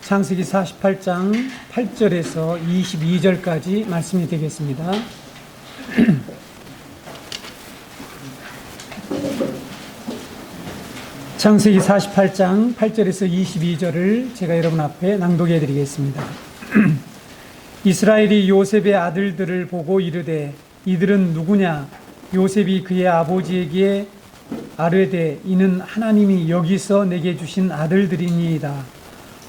창세기 48장 8절에서 22절까지 말씀이 되겠습니다. 창세기 48장 8절에서 22절을 제가 여러분 앞에 낭독해 드리겠습니다. 이스라엘이 요셉의 아들들을 보고 이르되 이들은 누구냐? 요셉이 그의 아버지에게 아뢰되 이는 하나님이 여기서 내게 주신 아들들이니이다.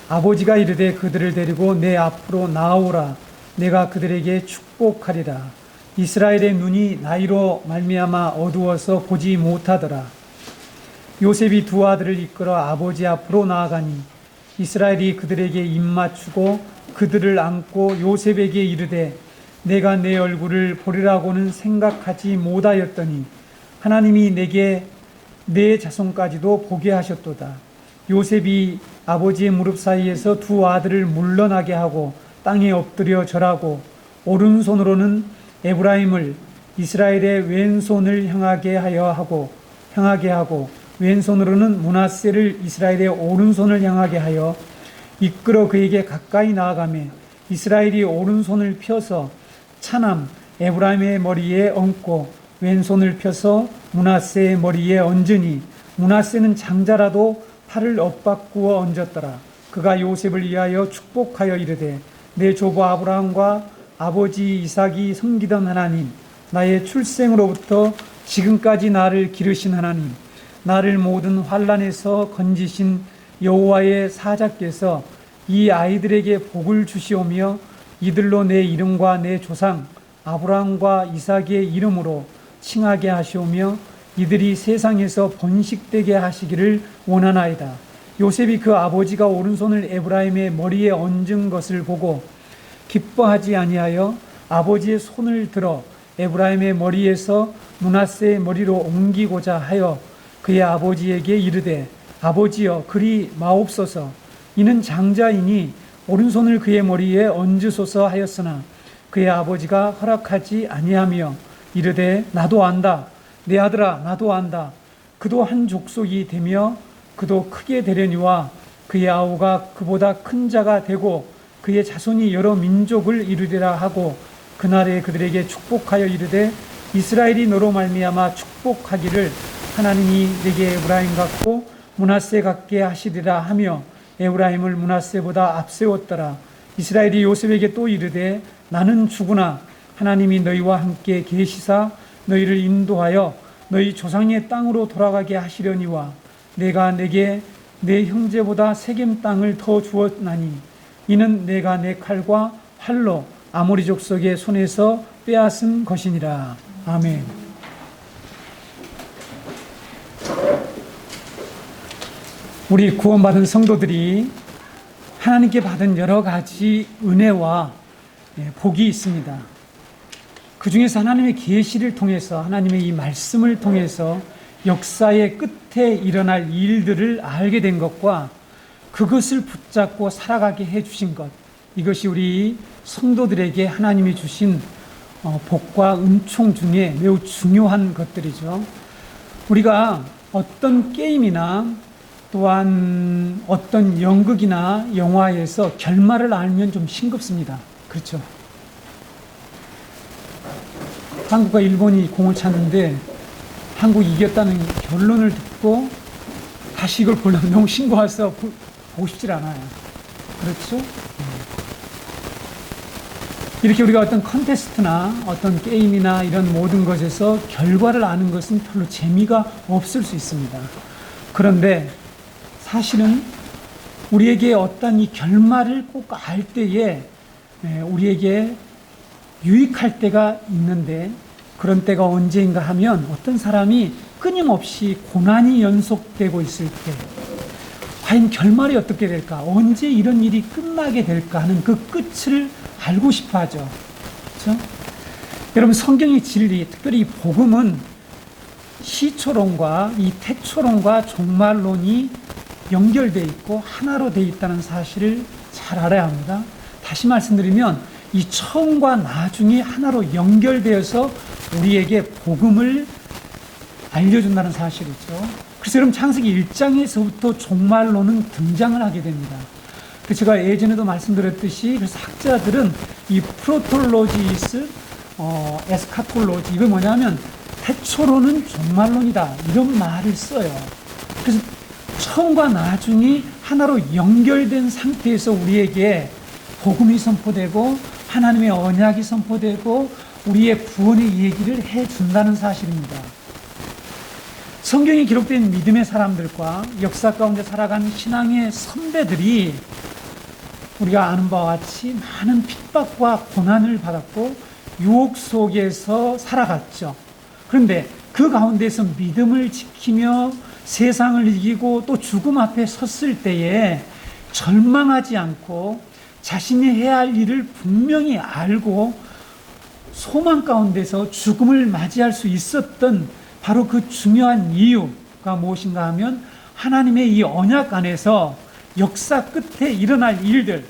아버지가 이르되 그들을 데리고 내 앞으로 나아오라. 내가 그들에게 축복하리라. 이스라엘의 눈이 나이로 말미암아 어두워서 보지 못하더라. 요셉이 두 아들을 이끌어 아버지 앞으로 나아가니 이스라엘이 그들에게 입맞추고 그들을 안고 요셉에게 이르되 내가 내 얼굴을 보리라고는 생각하지 못하였더니 하나님이 내게 내 자손까지도 보게 하셨도다. 요셉이 아버지의 무릎 사이에서 두 아들을 물러나게 하고 땅에 엎드려 절하고 오른손으로는 에브라임을 이스라엘의 왼손을 향하게 하고 왼손으로는 므낫세를 이스라엘의 오른손을 향하게 하여 이끌어 그에게 가까이 나아가매 이스라엘이 오른손을 펴서 차남 에브라임의 머리에 얹고 왼손을 펴서 므낫세의 머리에 얹으니 므낫세는 장자라도 팔을 엇바꾸어 얹었더라. 그가 요셉을 위하여 축복하여 이르되 내 조부 아브라함과 아버지 이삭이 섬기던 하나님, 나의 출생으로부터 지금까지 나를 기르신 하나님, 나를 모든 환난에서 건지신 여호와의 사자께서 이 아이들에게 복을 주시오며 이들로 내 이름과 내 조상 아브라함과 이삭의 이름으로 칭하게 하시오며 이들이 세상에서 번식되게 하시기를 원하나이다. 요셉이 그 아버지가 오른손을 에브라임의 머리에 얹은 것을 보고 기뻐하지 아니하여 아버지의 손을 들어 에브라임의 머리에서 므낫세의 머리로 옮기고자 하여 그의 아버지에게 이르되 아버지여 그리 마옵소서. 이는 장자이니 오른손을 그의 머리에 얹으소서 하였으나 그의 아버지가 허락하지 아니하며 이르되 나도 안다. 내 아들아 나도 안다. 그도 한 족속이 되며 그도 크게 되려니와 그의 아우가 그보다 큰 자가 되고 그의 자손이 여러 민족을 이루리라 하고 그날에 그들에게 축복하여 이르되 이스라엘이 너로 말미암아 축복하기를 하나님이 내게 에브라임 같고 므낫세 같게 하시리라 하며 에브라임을 므낫세보다 앞세웠더라. 이스라엘이 요셉에게 또 이르되 나는 죽으나 하나님이 너희와 함께 계시사 너희를 인도하여 너희 조상의 땅으로 돌아가게 하시려니와 내가 내게 내 형제보다 세겜 땅을 더 주었나니 이는 내가 내 칼과 활로 아모리 족속의 손에서 빼앗은 것이니라. 아멘. 우리 구원받은 성도들이 하나님께 받은 여러 가지 은혜와 복이 있습니다. 그 중에서 하나님의 계시를 통해서 하나님의 이 말씀을 통해서 역사의 끝에 일어날 일들을 알게 된 것과 그것을 붙잡고 살아가게 해주신 것, 이것이 우리 성도들에게 하나님이 주신 복과 은총 중에 매우 중요한 것들이죠. 우리가 어떤 게임이나 또한 어떤 연극이나 영화에서 결말을 알면 좀 싱겁습니다. 그렇죠? 한국과 일본이 공을 찼는데 한국이 이겼다는 결론을 듣고 다시 이걸 보려면 너무 싱거워서 보고 싶질 않아요. 그렇죠? 이렇게 우리가 어떤 컨테스트나 어떤 게임이나 이런 모든 것에서 결과를 아는 것은 별로 재미가 없을 수 있습니다. 그런데 사실은 우리에게 어떤 이 결말을 꼭 알 때에 우리에게 유익할 때가 있는데 그런 때가 언제인가 하면 어떤 사람이 끊임없이 고난이 연속되고 있을 때 과연 결말이 어떻게 될까? 언제 이런 일이 끝나게 될까 하는 그 끝을 알고 싶어 하죠. 그렇죠? 여러분 성경의 진리, 특별히 복음은 시초론과 이 태초론과 종말론이 연결되어 있고 하나로 되어 있다는 사실을 잘 알아야 합니다. 다시 말씀드리면 이 처음과 나중에 하나로 연결되어서 우리에게 복음을 알려준다는 사실이죠. 그래서 여러분 창세기 1장에서부터 종말론은 등장을 하게 됩니다. 제가 예전에도 말씀드렸듯이 그래서 학자들은 이 프로톨로지스, 에스카톨로지, 이거 뭐냐면 태초로는 종말론이다, 이런 말을 써요. 그래서 처음과 나중이 하나로 연결된 상태에서 우리에게 복음이 선포되고 하나님의 언약이 선포되고 우리의 구원의 얘기를 해준다는 사실입니다. 성경에 기록된 믿음의 사람들과 역사 가운데 살아간 신앙의 선배들이 우리가 아는 바와 같이 많은 핍박과 고난을 받았고 유혹 속에서 살아갔죠. 그런데 그 가운데서 믿음을 지키며 세상을 이기고 또 죽음 앞에 섰을 때에 절망하지 않고 자신이 해야 할 일을 분명히 알고 소망 가운데서 죽음을 맞이할 수 있었던 바로 그 중요한 이유가 무엇인가 하면 하나님의 이 언약 안에서 역사 끝에 일어날 일들,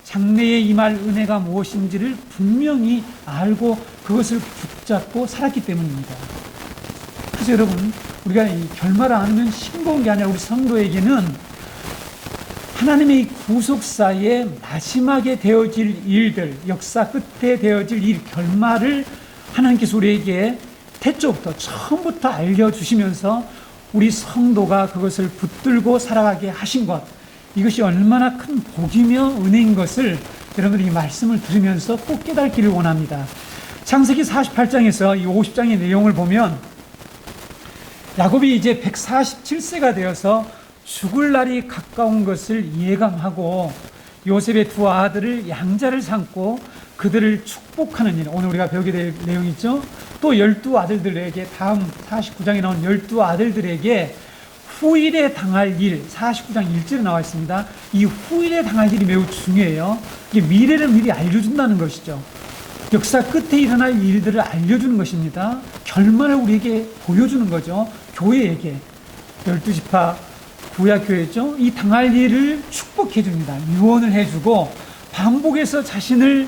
장래에 임할 은혜가 무엇인지를 분명히 알고 그것을 붙잡고 살았기 때문입니다. 그래서 여러분, 우리가 이 결말을 아는 싱거운 게 아니라 우리 성도에게는 하나님의 구속사의 마지막에 되어질 일들, 역사 끝에 되어질 일, 결말을 하나님께서 우리에게 태초부터 처음부터 알려주시면서 우리 성도가 그것을 붙들고 살아가게 하신 것, 이것이 얼마나 큰 복이며 은혜인 것을 여러분들이 이 말씀을 들으면서 꼭 깨닫기를 원합니다. 창세기 48장에서 이 50장의 내용을 보면 야곱이 이제 147세가 되어서 죽을 날이 가까운 것을 예감하고 요셉의 두 아들을 양자를 삼고 그들을 축복하는 일, 오늘 우리가 배우게 될 내용이죠. 또 12아들들에게, 다음 49장에 나온 12아들들에게 후일에 당할 일, 49장 1절에 나와 있습니다. 이 후일에 당할 일이 매우 중요해요. 이게 미래를 미리 알려준다는 것이죠. 역사 끝에 일어날 일들을 알려주는 것입니다. 결말을 우리에게 보여주는 거죠. 교회에게. 12지파 구약교회죠. 이 당할 일을 축복해 줍니다. 유언을 해주고 반복해서 자신을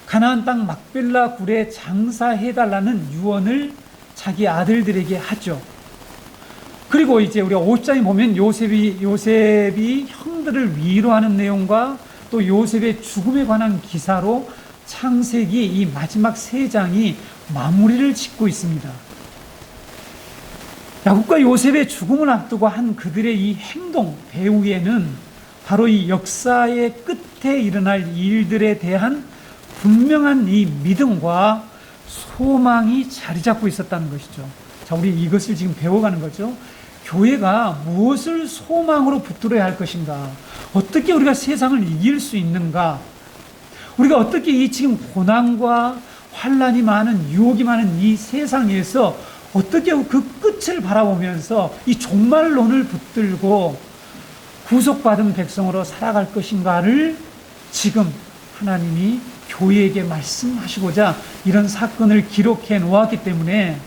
가나안 땅 막벨라 굴에 장사해달라는 유언을 자기 아들들에게 하죠. 그리고 이제 우리가 50장에 보면 요셉이 형들을 위로하는 내용과 또 요셉의 죽음에 관한 기사로 창세기 이 마지막 3장이 마무리를 짓고 있습니다. 야곱과 요셉의 죽음을 앞두고 한 그들의 이 행동 배후에는 바로 이 역사의 끝에 일어날 일들에 대한 분명한 이 믿음과 소망이 자리 잡고 있었다는 것이죠. 자, 우리 이것을 지금 배워가는 거죠. 교회가 무엇을 소망으로 붙들어야 할 것인가? 어떻게 우리가 세상을 이길 수 있는가? 우리가 어떻게 이 지금 고난과 환난이 많은, 유혹이 많은 이 세상에서 어떻게 그 끝을 바라보면서 이 종말론을 붙들고 구속받은 백성으로 살아갈 것인가를 지금 하나님이 교회에게 말씀하시고자 이런 사건을 기록해 놓았기 때문에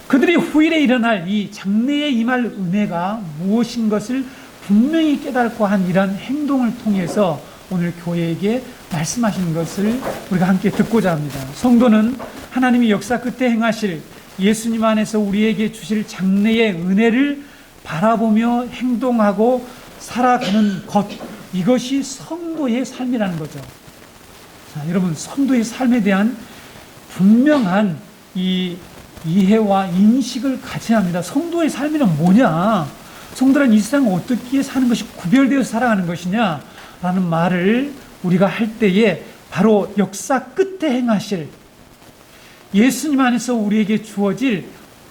그들이 후일에 일어날 이 장래에 임할 은혜가 무엇인 것을 분명히 깨닫고 한 이러한 행동을 통해서 오늘 교회에게 말씀하시는 것을 우리가 함께 듣고자 합니다. 성도는 하나님이 역사 끝에 행하실 예수님 안에서 우리에게 주실 장래의 은혜를 바라보며 행동하고 살아가는 것, 이것이 성도의 삶이라는 거죠. 자, 여러분, 성도의 삶에 대한 분명한 이 이해와 인식을 가져야 합니다. 성도의 삶이란 뭐냐? 성도란 이 세상을 어떻게 사는 것이 구별되어서 살아가는 것이냐? 라는 말을 우리가 할 때에 바로 역사 끝에 행하실 예수님 안에서 우리에게 주어질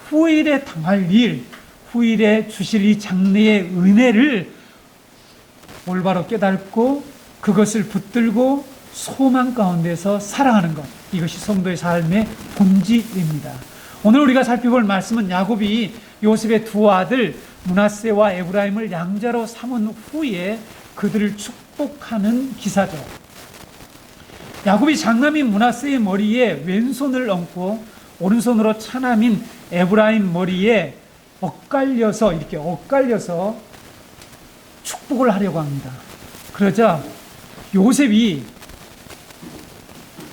후일에 당할 일, 후일에 주실 이 장래의 은혜를 올바로 깨닫고 그것을 붙들고 소망 가운데서 살아가는 것, 이것이 성도의 삶의 본질입니다. 오늘 우리가 살펴볼 말씀은 야곱이 요셉의 두 아들 므낫세와 에브라임을 양자로 삼은 후에 그들을 축복하는 기사죠. 야곱이 장남인 므낫세의 머리에 왼손을 얹고 오른손으로 차남인 에브라임 머리에 엇갈려서 축복을 하려고 합니다. 그러자 요셉이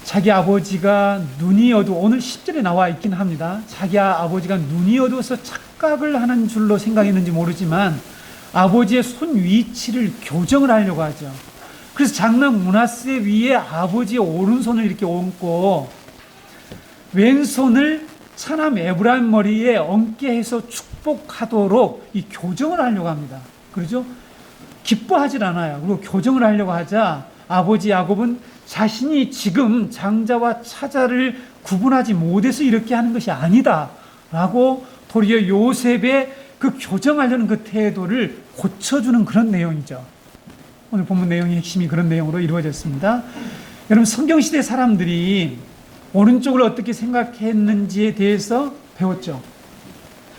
자기 아버지가 눈이 어두워, 오늘 10절에 나와 있긴 합니다. 자기 아버지가 눈이 어두워서 착각을 하는 줄로 생각했는지 모르지만 아버지의 손 위치를 교정을 하려고 하죠. 그래서 장남 므낫세 위에 아버지의 오른손을 이렇게 얹고 왼손을 차남 에브라임 머리에 얹게 해서 축복하도록 이 교정을 하려고 합니다. 그렇죠? 기뻐하질 않아요. 그리고 교정을 하려고 하자 아버지 야곱은 자신이 지금 장자와 차자를 구분하지 못해서 이렇게 하는 것이 아니다 라고 도리어 요셉의 그 교정하려는 그 태도를 고쳐주는 그런 내용이죠. 오늘 본문 내용의 핵심이 그런 내용으로 이루어졌습니다. 여러분, 성경시대 사람들이 오른쪽을 어떻게 생각했는지에 대해서 배웠죠.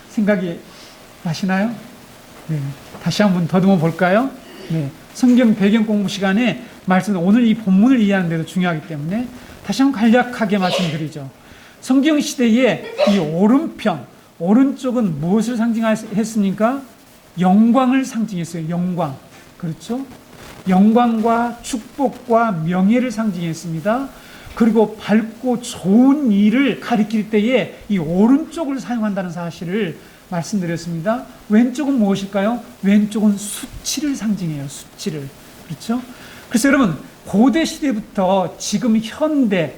생각이 나시나요? 네. 다시 한번 더듬어 볼까요? 네. 성경 배경 공부 시간에 오늘 이 본문을 이해하는 데도 중요하기 때문에 다시 한번 간략하게 말씀드리죠. 성경 시대의 이 오른편, 오른쪽은 무엇을 상징했습니까? 영광을 상징했어요. 영광. 그렇죠? 영광과 축복과 명예를 상징했습니다. 그리고 밝고 좋은 일을 가리킬 때에 이 오른쪽을 사용한다는 사실을 말씀드렸습니다. 왼쪽은 무엇일까요? 왼쪽은 수치를 상징해요. 수치를. 그렇죠? 그래서 여러분, 고대 시대부터 지금 현대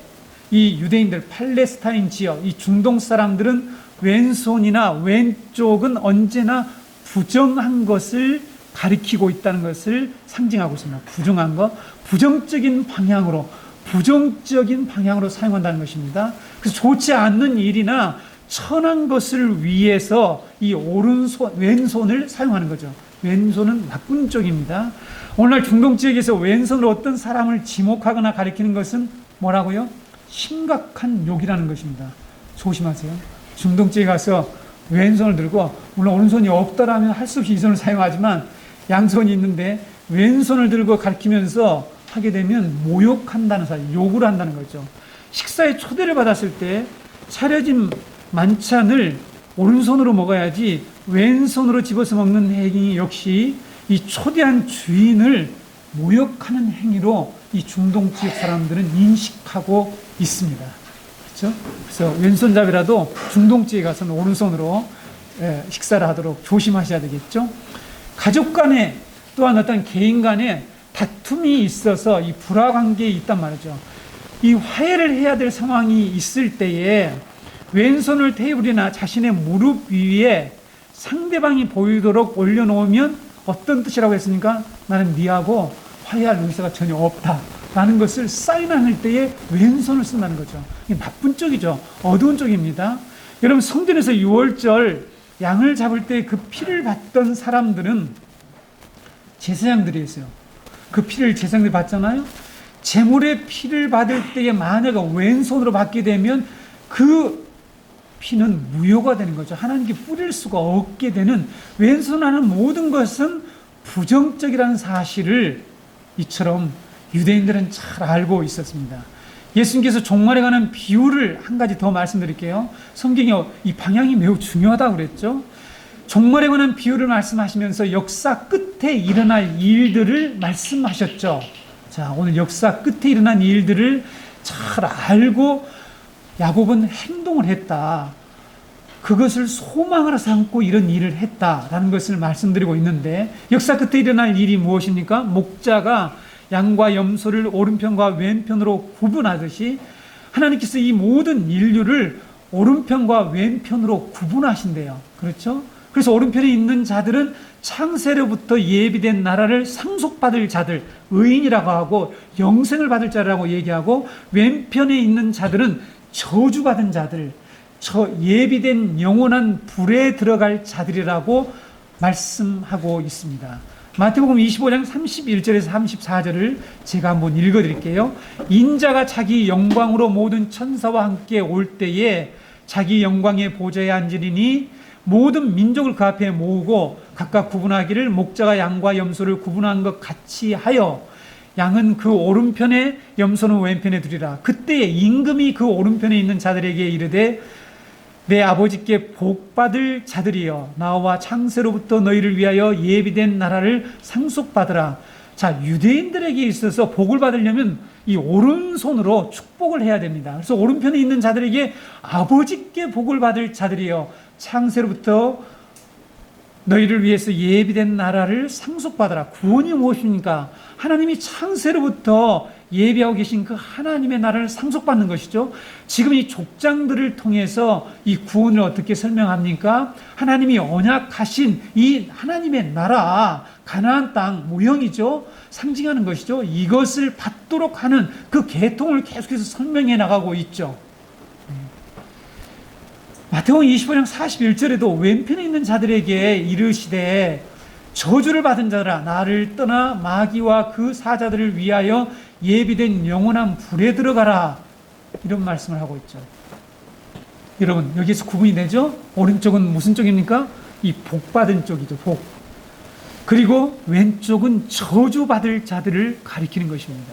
이 유대인들, 팔레스타인 지역, 이 중동 사람들은 왼손이나 왼쪽은 언제나 부정한 것을 가리키고 있다는 것을 상징하고 있습니다. 부정한 것, 부정적인 방향으로 사용한다는 것입니다. 그래서 좋지 않는 일이나 천한 것을 위해서 이 왼손을 사용하는 거죠. 왼손은 나쁜 쪽입니다. 오늘날 중동 지역에서 왼손으로 어떤 사람을 지목하거나 가리키는 것은 뭐라고요? 심각한 욕이라는 것입니다. 조심하세요. 중동 지역에 가서 왼손을 들고, 물론 오른손이 없더라면 할 수 없이 이 손을 사용하지만 양손이 있는데 왼손을 들고 가리키면서 하게 되면 모욕한다는 사실, 욕을 한다는 거죠. 식사에 초대를 받았을 때 차려진 만찬을 오른손으로 먹어야지 왼손으로 집어서 먹는 행위 역시 이 초대한 주인을 모욕하는 행위로 이 중동 지역 사람들은 인식하고 있습니다. 그렇죠? 그래서 왼손잡이라도 중동 지역에 가서는 오른손으로 식사를 하도록 조심하셔야 되겠죠. 가족 간에 또한 어떤 개인 간에 다툼이 있어서 이 불화 관계에 있단 말이죠. 이 화해를 해야 될 상황이 있을 때에 왼손을 테이블이나 자신의 무릎 위에 상대방이 보이도록 올려놓으면 어떤 뜻이라고 했습니까? 나는 네하고 화해할 의사가 전혀 없다라는 것을 사인할 때에 왼손을 쓴다는 거죠. 이게 나쁜 쪽이죠. 어두운 쪽입니다. 여러분, 성전에서 유월절 양을 잡을 때 그 피를 받던 사람들은 제사장들이었어요. 그 피를 제사장들이 받잖아요. 제물의 피를 받을 때에 만약에 왼손으로 받게 되면 그 피는 무효가 되는 거죠. 하나님께 뿌릴 수가 없게 되는, 왼손 하는 모든 것은 부정적이라는 사실을 이처럼 유대인들은 잘 알고 있었습니다. 예수님께서 종말에 관한 비유를 한 가지 더 말씀드릴게요. 성경이 이 방향이 매우 중요하다고 그랬죠. 종말에 관한 비유를 말씀하시면서 역사 끝에 일어날 일들을 말씀하셨죠. 자, 오늘 역사 끝에 일어난 일들을 잘 알고 야곱은 행동을 했다. 그것을 소망으로 삼고 이런 일을 했다라는 것을 말씀드리고 있는데, 역사 끝에 일어날 일이 무엇입니까? 목자가 양과 염소를 오른편과 왼편으로 구분하듯이 하나님께서 이 모든 인류를 오른편과 왼편으로 구분하신대요. 그렇죠? 그래서 오른편에 있는 자들은 창세로부터 예비된 나라를 상속받을 자들, 의인이라고 하고 영생을 받을 자라고 얘기하고, 왼편에 있는 자들은 저주받은 자들, 예비된 영원한 불에 들어갈 자들이라고 말씀하고 있습니다. 마태복음 25장 31절에서 34절을 제가 한번 읽어드릴게요. 인자가 자기 영광으로 모든 천사와 함께 올 때에 자기 영광의 보좌에 앉으리니 모든 민족을 그 앞에 모으고 각각 구분하기를 목자가 양과 염소를 구분한 것 같이 하여 양은 그 오른편에 염소는 왼편에 두리라. 그때에 임금이 그 오른편에 있는 자들에게 이르되 내 아버지께 복받을 자들이여 나와 창세로부터 너희를 위하여 예비된 나라를 상속받으라. 자, 유대인들에게 있어서 복을 받으려면 이 오른손으로 축복을 해야 됩니다. 그래서 오른편에 있는 자들에게 아버지께 복을 받을 자들이여 창세로부터 너희를 위해서 예비된 나라를 상속받아라. 구원이 무엇입니까? 하나님이 창세로부터 예비하고 계신 그 하나님의 나라를 상속받는 것이죠. 지금 이 족장들을 통해서 이 구원을 어떻게 설명합니까? 하나님이 언약하신 이 하나님의 나라, 가나안 땅 모형이죠. 상징하는 것이죠. 이것을 받도록 하는 그 계통을 계속해서 설명해 나가고 있죠. 마태복음 25장 41절에도 왼편에 있는 자들에게 이르시되 저주를 받은 자들아 나를 떠나 마귀와 그 사자들을 위하여 예비된 영원한 불에 들어가라, 이런 말씀을 하고 있죠. 여러분, 여기서 구분이 되죠? 오른쪽은 무슨 쪽입니까? 이 복받은 쪽이죠. 복. 그리고 왼쪽은 저주받을 자들을 가리키는 것입니다.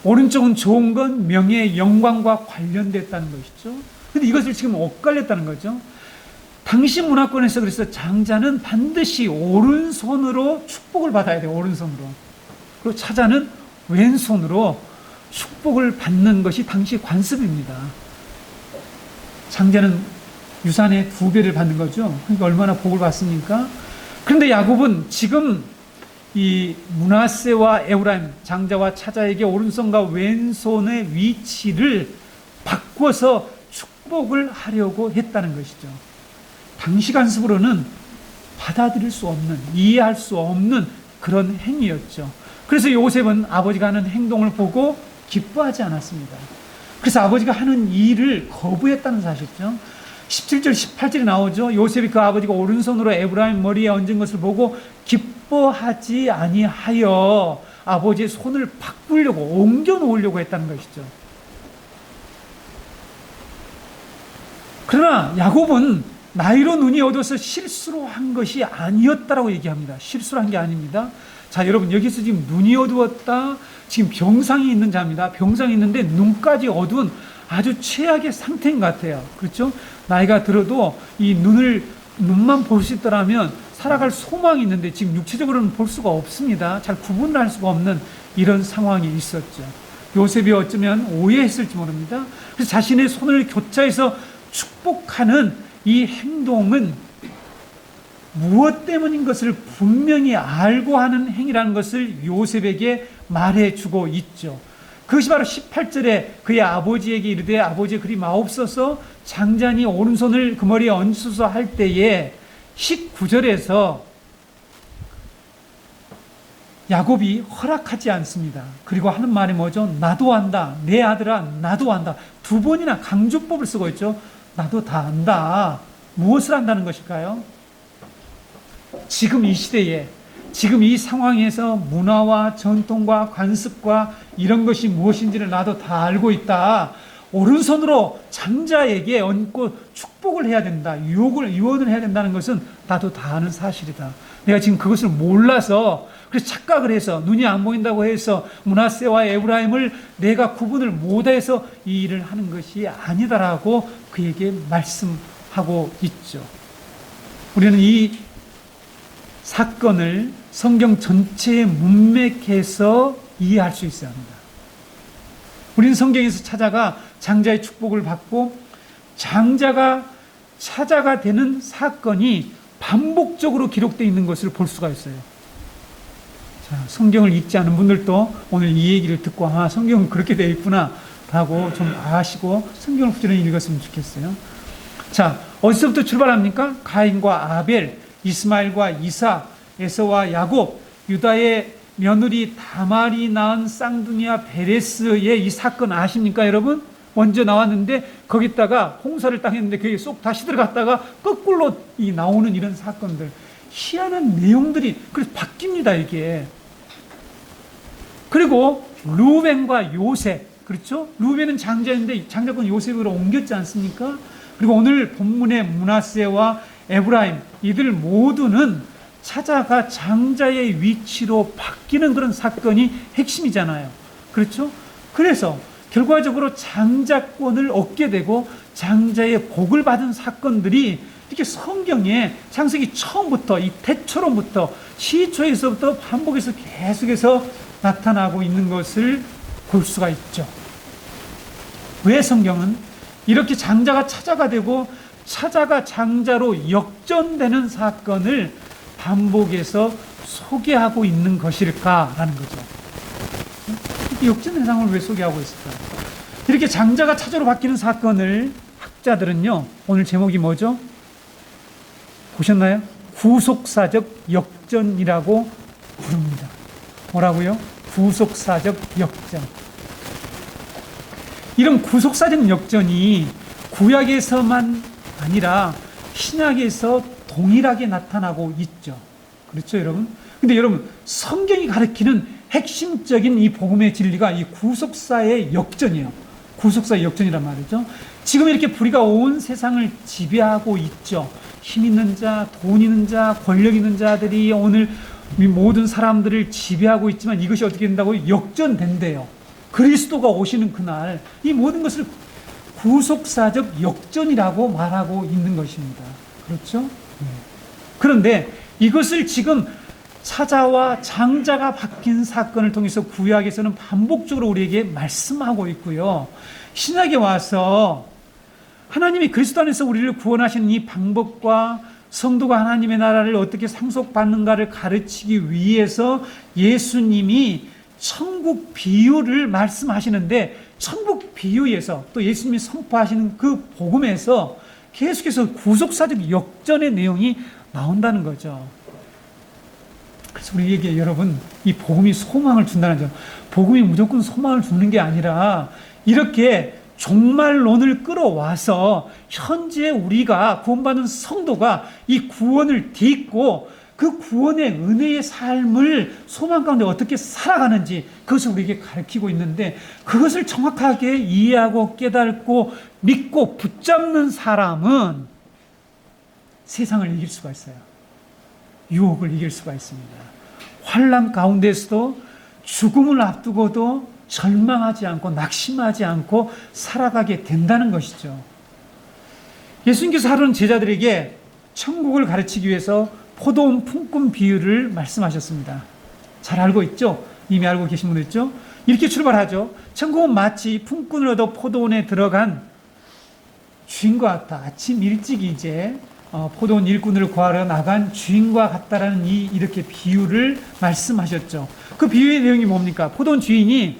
오른쪽은 좋은 건 명예, 영광과 관련됐다는 것이죠. 근데 이것을 지금 엇갈렸다는 거죠. 당시 문화권에서 그래서 장자는 반드시 오른손으로 축복을 받아야 돼요. 오른손으로. 그리고 차자는 왼손으로 축복을 받는 것이 당시 관습입니다. 장자는 유산의 2배를 받는 거죠. 그러니까 얼마나 복을 받습니까? 그런데 야곱은 지금 이 므낫세와 에브라임, 장자와 차자에게 오른손과 왼손의 위치를 바꿔서 축복을 하려고 했다는 것이죠. 당시 관습으로는 받아들일 수 없는, 이해할 수 없는 그런 행위였죠. 그래서 요셉은 아버지가 하는 행동을 보고 기뻐하지 않았습니다. 그래서 아버지가 하는 일을 거부했다는 사실이죠. 17절, 18절에 나오죠. 요셉이 그 아버지가 오른손으로 에브라임 머리에 얹은 것을 보고 기뻐하지 아니하여 아버지의 손을 바꾸려고, 옮겨 놓으려고 했다는 것이죠. 그러나 야곱은 나이로 눈이 어두워서 실수로 한 것이 아니었다라고 얘기합니다. 실수로 한 게 아닙니다. 자, 여러분, 여기서 지금 눈이 어두웠다, 지금 병상이 있는 자입니다. 병상이 있는데 눈까지 어두운 아주 최악의 상태인 것 같아요. 그렇죠? 나이가 들어도 이 눈만 볼 수 있더라면 살아갈 소망이 있는데 지금 육체적으로는 볼 수가 없습니다. 잘 구분을 할 수가 없는 이런 상황이 있었죠. 요셉이 어쩌면 오해했을지 모릅니다. 그래서 자신의 손을 교차해서 축복하는 이 행동은 무엇 때문인 것을 분명히 알고 하는 행위라는 것을 요셉에게 말해주고 있죠. 그것이 바로 18절에 그의 아버지에게 이르되 아버지 그리 마옵소서 장자니 오른손을 그 머리에 얹소서 할 때에 19절에서 야곱이 허락하지 않습니다. 그리고 하는 말이 뭐죠? 나도 안다. 내 아들아 나도 안다. 2번이나 강조법을 쓰고 있죠. 나도 다 안다. 무엇을 안다는 것일까요? 지금 이 시대에, 지금 이 상황에서 문화와 전통과 관습과 이런 것이 무엇인지를 나도 다 알고 있다. 오른손으로 장자에게 얹고 축복을 해야 된다. 유언을 해야 된다는 것은 나도 다 아는 사실이다. 내가 지금 그것을 몰라서, 그래서 착각을 해서 눈이 안 보인다고 해서 므낫세와 에브라임을 내가 구분을 못해서 이 일을 하는 것이 아니다라고 그에게 말씀하고 있죠. 우리는 이 사건을 성경 전체의 문맥에서 이해할 수 있어야 합니다. 우리는 성경에서 차자가 장자의 축복을 받고 장자가 차자가 되는 사건이 반복적으로 기록되어 있는 것을 볼 수가 있어요. 자, 성경을 읽지 않은 분들도 오늘 이 얘기를 듣고 아, 성경은 그렇게 되어 있구나 하고 좀 아시고 성경을 부지런히 읽었으면 좋겠어요. 자, 어디서부터 출발합니까? 가인과 아벨, 이스마엘과 이삭, 에서와 야곱, 유다의 며느리 다말이 낳은 쌍둥이와 베레스의 이 사건 아십니까, 여러분? 먼저 나왔는데 거기다가 홍사를 당했는데 그게 쏙 다시 들어갔다가 거꾸로 나오는 이런 사건들, 희한한 내용들이 그래서 바뀝니다, 이게. 그리고 루벤과 요셉, 그렇죠? 루벤은 장자인데 장자권 요셉으로 옮겼지 않습니까? 그리고 오늘 본문의 므낫세와 에브라임, 이들 모두는 차자가 장자의 위치로 바뀌는 그런 사건이 핵심이잖아요. 그렇죠? 그래서 결과적으로 장자권을 얻게 되고 장자의 복을 받은 사건들이 이렇게 성경에 창세기 처음부터 이 태초로부터 시초에서부터 반복해서 계속해서 나타나고 있는 것을 볼 수가 있죠. 왜 성경은 이렇게 장자가 차자가 되고 차자가 장자로 역전되는 사건을 반복해서 소개하고 있는 것일까라는 거죠. 이 역전된 상황을 왜 소개하고 있을까? 이렇게 장자가 차자로 바뀌는 사건을 학자들은요, 오늘 제목이 뭐죠? 보셨나요? 구속사적 역전이라고 부릅니다. 뭐라고요? 구속사적 역전. 이런 구속사적 역전이 구약에서만 아니라 신약에서 동일하게 나타나고 있죠. 그렇죠, 여러분? 근데 여러분, 성경이 가리키는 핵심적인 이 복음의 진리가 이 구속사의 역전이에요. 구속사의 역전이란 말이죠. 지금 이렇게 불의가 온 세상을 지배하고 있죠. 힘 있는 자, 돈 있는 자, 권력 있는 자들이 오늘 모든 사람들을 지배하고 있지만 이것이 어떻게 된다고요? 역전된대요. 그리스도가 오시는 그날 이 모든 것을 구속사적 역전이라고 말하고 있는 것입니다. 그렇죠? 그런데 이것을 지금 차자와 장자가 바뀐 사건을 통해서 구약에서는 반복적으로 우리에게 말씀하고 있고요. 신약에 와서 하나님이 그리스도 안에서 우리를 구원하시는 이 방법과 성도가 하나님의 나라를 어떻게 상속받는가를 가르치기 위해서 예수님이 천국 비유를 말씀하시는데, 천국 비유에서 또 예수님이 선포하시는 그 복음에서 계속해서 구속사적 역전의 내용이 나온다는 거죠. 그래서 우리에게 여러분, 이 복음이 소망을 준다는 점, 복음이 무조건 소망을 주는 게 아니라 이렇게 종말론을 끌어와서 현재 우리가 구원받은 성도가 이 구원을 딛고 그 구원의 은혜의 삶을 소망 가운데 어떻게 살아가는지 그것을 우리에게 가르치고 있는데, 그것을 정확하게 이해하고 깨닫고 믿고 붙잡는 사람은 세상을 이길 수가 있어요. 유혹을 이길 수가 있습니다. 환난 가운데서도 죽음을 앞두고도 절망하지 않고 낙심하지 않고 살아가게 된다는 것이죠. 예수님께서 하루는 제자들에게 천국을 가르치기 위해서 포도원 품꾼 비유를 말씀하셨습니다. 잘 알고 있죠? 이미 알고 계신 분들 있죠? 이렇게 출발하죠. 천국은 마치 품꾼을 얻어 포도원에 들어간 주인과 같다. 아침 일찍 이제 포도원 일꾼을 구하러 나간 주인과 같다라는 이렇게 비유를 말씀하셨죠. 그 비유의 내용이 뭡니까? 포도원 주인이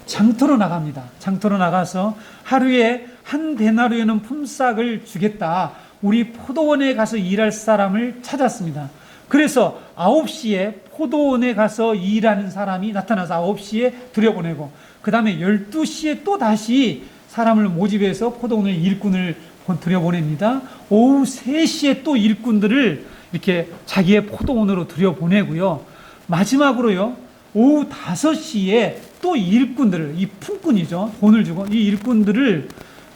장터로 나갑니다. 장터로 나가서 하루에 한 데나리온은 품삯을 주겠다. 우리 포도원에 가서 일할 사람을 찾았습니다. 그래서 9시에 포도원에 가서 일하는 사람이 나타나서 9시에 들여보내고, 그 다음에 12시에 또 다시 사람을 모집해서 포도원을 일꾼을 들여보냅니다. 오후 3시에 또 일꾼들을 이렇게 자기의 포도원으로 들여보내고요. 마지막으로요, 오후 5시에 또 일꾼들을, 이 품꾼이죠, 돈을 주고 이 일꾼들을,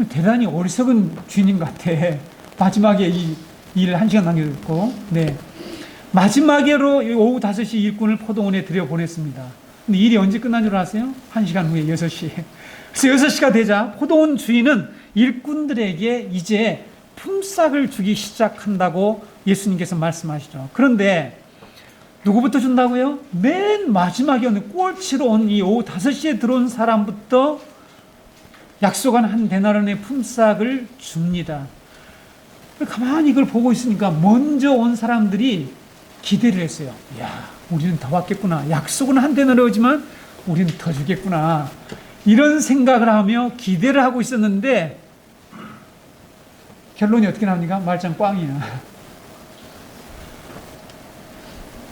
대단히 어리석은 주인인 것 같아. 마지막에 이 일을 1시간 남겨뒀고, 네, 마지막으로 오후 5시 일꾼을 포도원에 들여보냈습니다. 근데 일이 언제 끝난 줄 아세요? 1시간 후에 6시. 그래서 6시가 되자 포도원 주인은 일꾼들에게 이제 품삯을 주기 시작한다고 예수님께서 말씀하시죠. 그런데 누구부터 준다고요? 맨 마지막에 오는 꼴치로 온 이 오후 5시에 들어온 사람부터 약속한 한 데나리온의 품삯을 줍니다. 가만히 이걸 보고 있으니까 먼저 온 사람들이 기대를 했어요. 야, 우리는 더 받겠구나. 약속은 한 데나리온이지만 우리는 더 주겠구나. 이런 생각을 하며 기대를 하고 있었는데 결론이 어떻게 나옵니까? 말짱 꽝이야.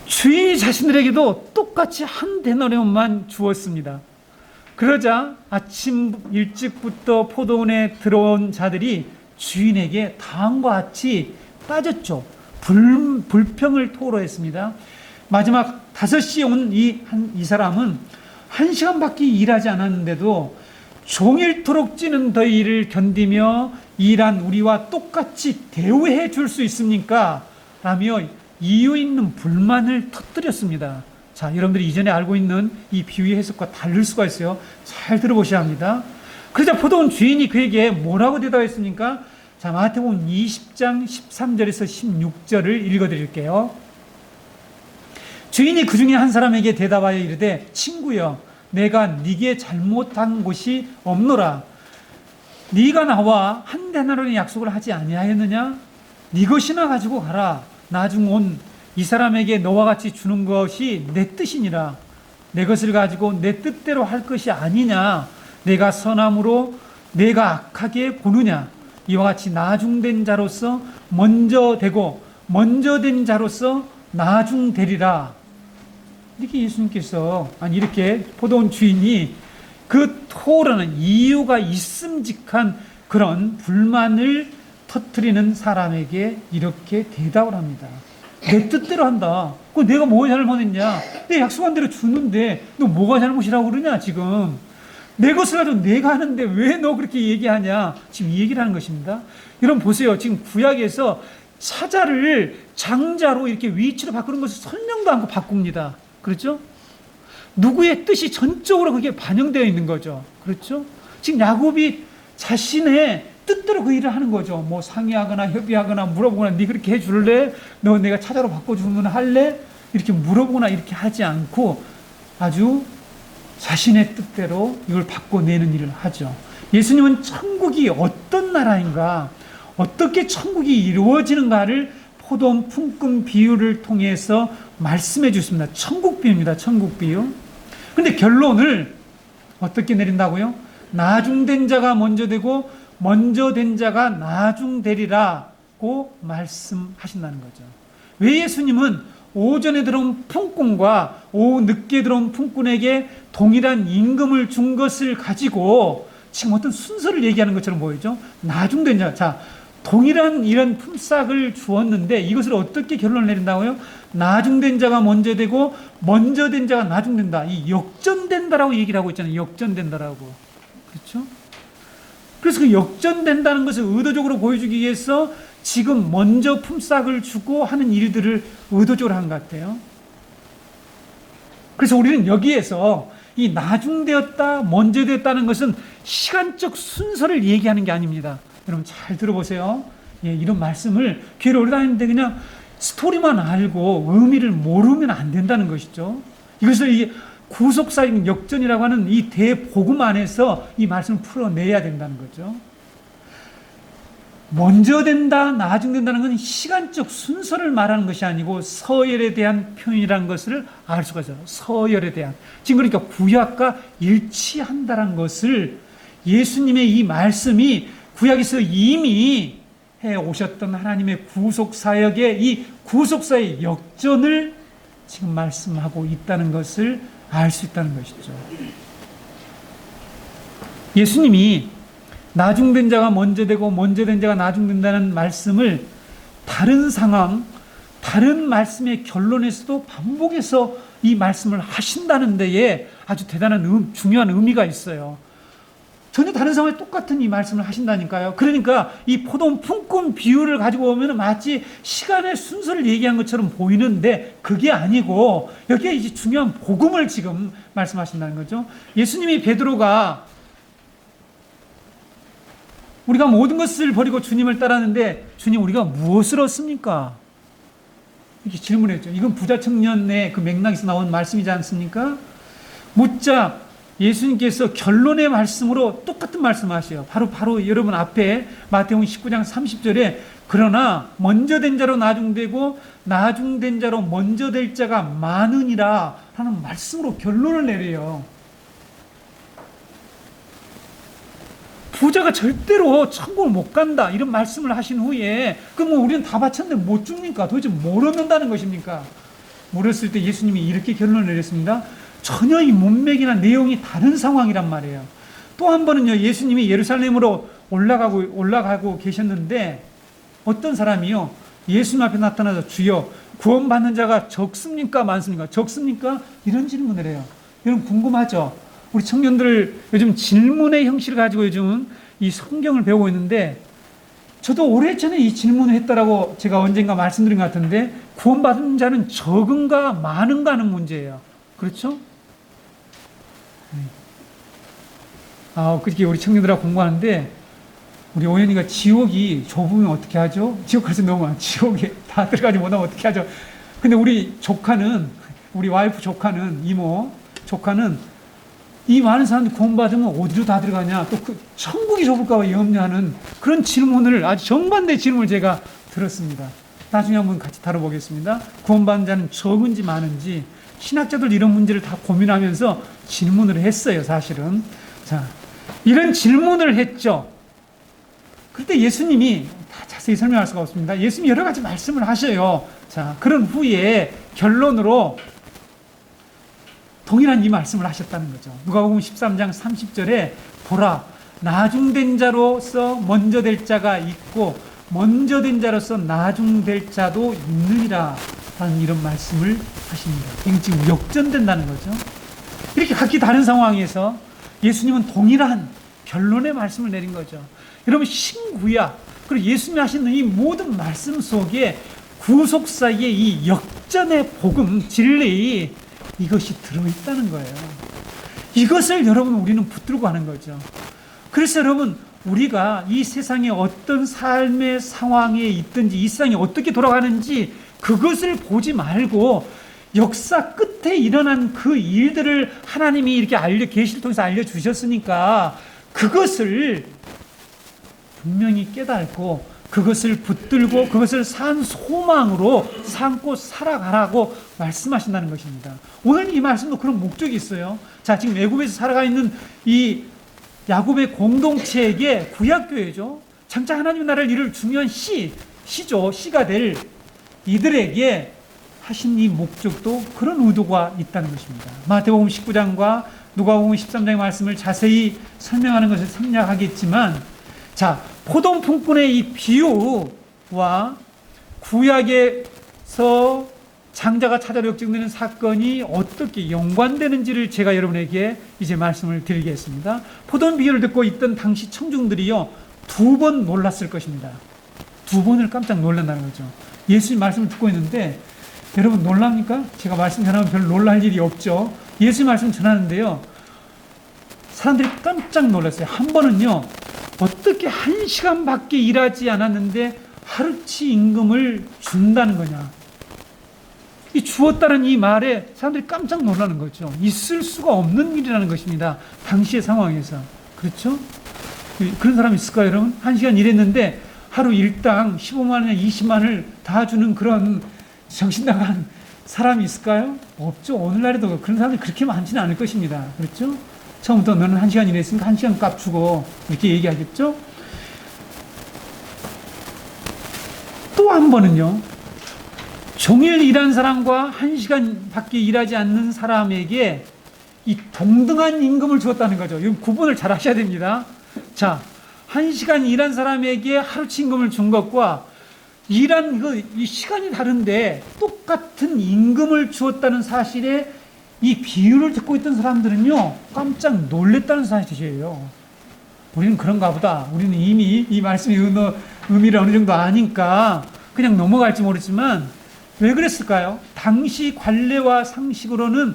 주인이 자신들에게도 똑같이 한 데나리온만 주었습니다. 그러자 아침 일찍부터 포도원에 들어온 자들이 주인에게 다음과 같이 따졌죠. 불평을 토로했습니다. 마지막 5시에 온 이 사람은 1시간밖에 일하지 않았는데도 종일토록 찌는 더위를 견디며 일한 우리와 똑같이 대우해 줄 수 있습니까? 라며 이유 있는 불만을 터뜨렸습니다. 자, 여러분들이 이전에 알고 있는 이 비유의 해석과 다를 수가 있어요. 잘 들어보셔야 합니다. 그러자 포도원 주인이 그에게 뭐라고 대답했습니까? 자, 마태복음 20장 13절에서 16절을 읽어드릴게요. 주인이 그 중에 한 사람에게 대답하여 이르되, 친구여, 내가 네게 잘못한 것이 없노라. 네가 나와 한 데나리온의 약속을 하지 아니하였느냐? 네 것이나 가지고 가라. 나중 온 이 사람에게 너와 같이 주는 것이 내 뜻이니라. 내 것을 가지고 내 뜻대로 할 것이 아니냐? 내가 선함으로 내가 악하게 보느냐? 이와 같이 나중된 자로서 먼저 되고 먼저 된 자로서 나중되리라. 이렇게 예수님께서, 아니 이렇게 포도원 주인이 그 토라는 이유가 있음직한 그런 불만을 터뜨리는 사람에게 이렇게 대답을 합니다. 내 뜻대로 한다. 그 내가 뭐가 잘못했냐? 내 약속한 대로 주는데 너 뭐가 잘못이라고 그러냐 지금. 내 것을 가지고 내가 하는데 왜 너 그렇게 얘기하냐? 지금 이 얘기를 하는 것입니다. 여러분 보세요. 지금 구약에서 사자를 장자로 이렇게 위치로 바꾸는 것을 설명도 않고 바꿉니다. 그렇죠? 누구의 뜻이 전적으로 그게 반영되어 있는 거죠. 그렇죠? 지금 야곱이 자신의 뜻대로 그 일을 하는 거죠. 뭐 상의하거나 협의하거나 물어보거나 네 그렇게 해줄래? 너 내가 사자로 바꿔주면 할래? 이렇게 물어보거나 이렇게 하지 않고 아주 자신의 뜻대로 이걸 바꿔내는 일을 하죠. 예수님은 천국이 어떤 나라인가, 어떻게 천국이 이루어지는가를 포도원 품꾼 비유를 통해서 말씀해 주십니다. 천국 비유입니다. 천국 비유. 근데 결론을 어떻게 내린다고요? 나중된 자가 먼저 되고 먼저 된 자가 나중되리라고 말씀하신다는 거죠. 왜 예수님은 오전에 들어온 품꾼과 오후 늦게 들어온 품꾼에게 동일한 임금을 준 것을 가지고 지금 어떤 순서를 얘기하는 것처럼 보이죠? 나중된 자. 자, 동일한 이런 품삯을 주었는데 이것을 어떻게 결론을 내린다고요? 나중된 자가 먼저 되고 먼저 된 자가 나중된다. 이 역전된다라고 얘기를 하고 있잖아요. 역전된다라고. 그렇죠? 그래서 그 역전된다는 것을 의도적으로 보여주기 위해서 지금 먼저 품삯을 주고 하는 일들을 의도적으로 한 것 같아요. 그래서 우리는 여기에서 이 나중되었다, 먼저 되었다는 것은 시간적 순서를 얘기하는 게 아닙니다. 여러분 잘 들어보세요. 예, 이런 말씀을 교회를 오래 다니는데 그냥 스토리만 알고 의미를 모르면 안 된다는 것이죠. 이것을 이 구속사역 역전이라고 하는 이 대복음 안에서 이 말씀을 풀어내야 된다는 거죠. 먼저 된다, 나중된다는 건 시간적 순서를 말하는 것이 아니고 서열에 대한 표현이라는 것을 알 수가 있어요. 서열에 대한. 지금 그러니까 구약과 일치한다는 것을 예수님의 이 말씀이 구약에서 이미 해 오셨던 하나님의 구속사역의 이 구속사의 역전을 지금 말씀하고 있다는 것을 알 수 있다는 것이죠. 예수님이 나중된 자가 먼저 되고 먼저 된 자가 나중된다는 말씀을 다른 상황, 다른 말씀의 결론에서도 반복해서 이 말씀을 하신다는 데에 아주 대단한 중요한 의미가 있어요. 전혀 다른 상황에 똑같은 이 말씀을 하신다니까요. 그러니까 이 포도원 품꾼 비유를 가지고 오면 마치 시간의 순서를 얘기한 것처럼 보이는데 그게 아니고 여기에 이제 중요한 복음을 지금 말씀하신다는 거죠. 예수님이 베드로가 우리가 모든 것을 버리고 주님을 따랐는데 주님 우리가 무엇을 얻습니까? 이렇게 질문했죠. 이건 부자 청년의 그 맥락에서 나온 말씀이지 않습니까? 묻자 예수님께서 결론의 말씀으로 똑같은 말씀하셔요. 바로 여러분 앞에 마태복음 19장 30절에 그러나 먼저 된 자로 나중되고 나중된 자로 먼저 될 자가 많으니라 하는 말씀으로 결론을 내려요. 부자가 절대로 천국을 못 간다 이런 말씀을 하신 후에 그럼 뭐 우리는 다 바쳤는데 못 줍니까? 도대체 뭘 얻는다는 것입니까? 물었을 때 예수님이 이렇게 결론을 내렸습니다. 전혀 이 문맥이나 내용이 다른 상황이란 말이에요. 또 한 번은요, 예수님이 예루살렘으로 올라가고 계셨는데 어떤 사람이요, 예수님 앞에 나타나서 주여 구원받는 자가 적습니까? 많습니까? 적습니까? 이런 질문을 해요. 여러분 궁금하죠? 우리 청년들 요즘 질문의 형식을 가지고 요즘 이 성경을 배우고 있는데 저도 오래전에 이 질문을 했다라고 제가 언젠가 말씀드린 것 같은데 구원받은 자는 적은가 많은가 하는 문제예요. 그렇죠? 그렇게 우리 청년들하고 공부하는데 우리 오연이가 지옥이 좁으면 어떻게 하죠? 지옥 가서 너무 지옥에 다 들어가지 못하면 어떻게 하죠? 근데 우리 조카는, 우리 와이프 조카는, 이모 조카는 이 많은 사람들이 구원받으면 어디로 다 들어가냐, 또 그 천국이 좁을까 봐 염려하는 그런 질문을, 아주 정반대 질문을 제가 들었습니다. 나중에 한번 같이 다뤄보겠습니다. 구원받은 자는 적은지 많은지, 신학자들 이런 문제를 다 고민하면서 질문을 했어요, 사실은. 자, 이런 질문을 했죠. 그때 예수님이 다 자세히 설명할 수가 없습니다. 예수님이 여러 가지 말씀을 하셔요. 자, 그런 후에 결론으로 동일한 이 말씀을 하셨다는 거죠. 누가복음 13장 30절에 보라, 나중된 자로서 먼저 될 자가 있고 먼저 된 자로서 나중될 자도 있느니라 라는 이런 말씀을 하십니다. 이건 지금 역전된다는 거죠. 이렇게 각기 다른 상황에서 예수님은 동일한 결론의 말씀을 내린 거죠. 여러분, 신구약 그리고 예수님이 하시는 이 모든 말씀 속에 구속사의 이 역전의 복음, 진리, 이것이 들어있다는 거예요. 이것을 여러분 우리는 붙들고 하는 거죠. 그래서 여러분, 우리가 이 세상에 어떤 삶의 상황에 있든지 이 세상이 어떻게 돌아가는지 그것을 보지 말고 역사 끝에 일어난 그 일들을 하나님이 이렇게 계시를 통해서 알려주셨으니까 그것을 분명히 깨닫고 그것을 붙들고 그것을 산 소망으로 삼고 살아가라고 말씀하신다는 것입니다. 오늘 이 말씀도 그런 목적이 있어요. 자, 지금 애굽에서 살아가 있는 이 야곱의 공동체에게 구약교회죠. 장차 하나님의 나라를 이룰 중요한 시죠. 시가 될 이들에게 하신 이 목적도 그런 의도가 있다는 것입니다. 마태복음 19장과 누가복음 13장의 말씀을 자세히 설명하는 것을 생략하겠지만, 자, 포도품꾼의 이 비유와 구약에서 장자가 찾아로 역정되는 사건이 어떻게 연관되는지를 제가 여러분에게 이제 말씀을 드리겠습니다. 포도원 비유를 듣고 있던 당시 청중들이요, 2번 놀랐을 것입니다. 2번을 깜짝 놀란다는 거죠. 예수님 말씀을 듣고 있는데 여러분 놀랍니까? 제가 말씀 전하면 별로 놀랄 일이 없죠. 예수님 말씀 전하는데요, 사람들이 깜짝 놀랐어요. 한 번은요, 어떻게 1시간밖에 일하지 않았는데 하루치 임금을 준다는 거냐. 이 주었다는 이 말에 사람들이 깜짝 놀라는 거죠. 있을 수가 없는 일이라는 것입니다. 당시의 상황에서. 그렇죠? 그런 사람이 있을까요, 여러분? 1시간 일했는데 하루 일당 15만 원이나 20만 원을 다 주는 그런 정신 나간 사람이 있을까요? 없죠. 오늘날에도 그런 사람들이 그렇게 많지는 않을 것입니다. 그렇죠? 처음부터 너는 1시간 일했으니까 1시간 값 주고 이렇게 얘기하겠죠? 또 한 번은요, 종일 일한 사람과 1시간 밖에 일하지 않는 사람에게 이 동등한 임금을 주었다는 거죠. 이건 구분을 잘 하셔야 됩니다. 자, 1시간 일한 사람에게 하루치 임금을 준 것과 일한 이 시간이 다른데 똑같은 임금을 주었다는 사실에 이 비유를 듣고 있던 사람들은요, 깜짝 놀랬다는 사실이에요. 우리는 그런가 보다. 우리는 이미 이 말씀의 의미를 어느 정도 아니까 그냥 넘어갈지 모르지만, 왜 그랬을까요? 당시 관례와 상식으로는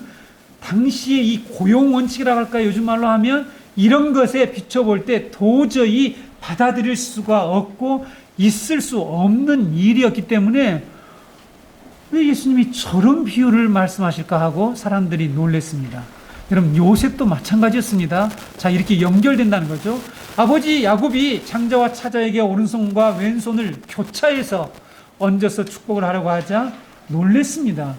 당시의 이 고용 원칙이라고 할까요? 요즘 말로 하면 이런 것에 비춰볼 때 도저히 받아들일 수가 없고 있을 수 없는 일이었기 때문에 왜 예수님이 저런 비유를 말씀하실까 하고 사람들이 놀랬습니다. 여러분, 요셉도 마찬가지였습니다. 자, 이렇게 연결된다는 거죠. 아버지 야곱이 장자와 차자에게 오른손과 왼손을 교차해서 얹어서 축복을 하려고 하자 놀랬습니다.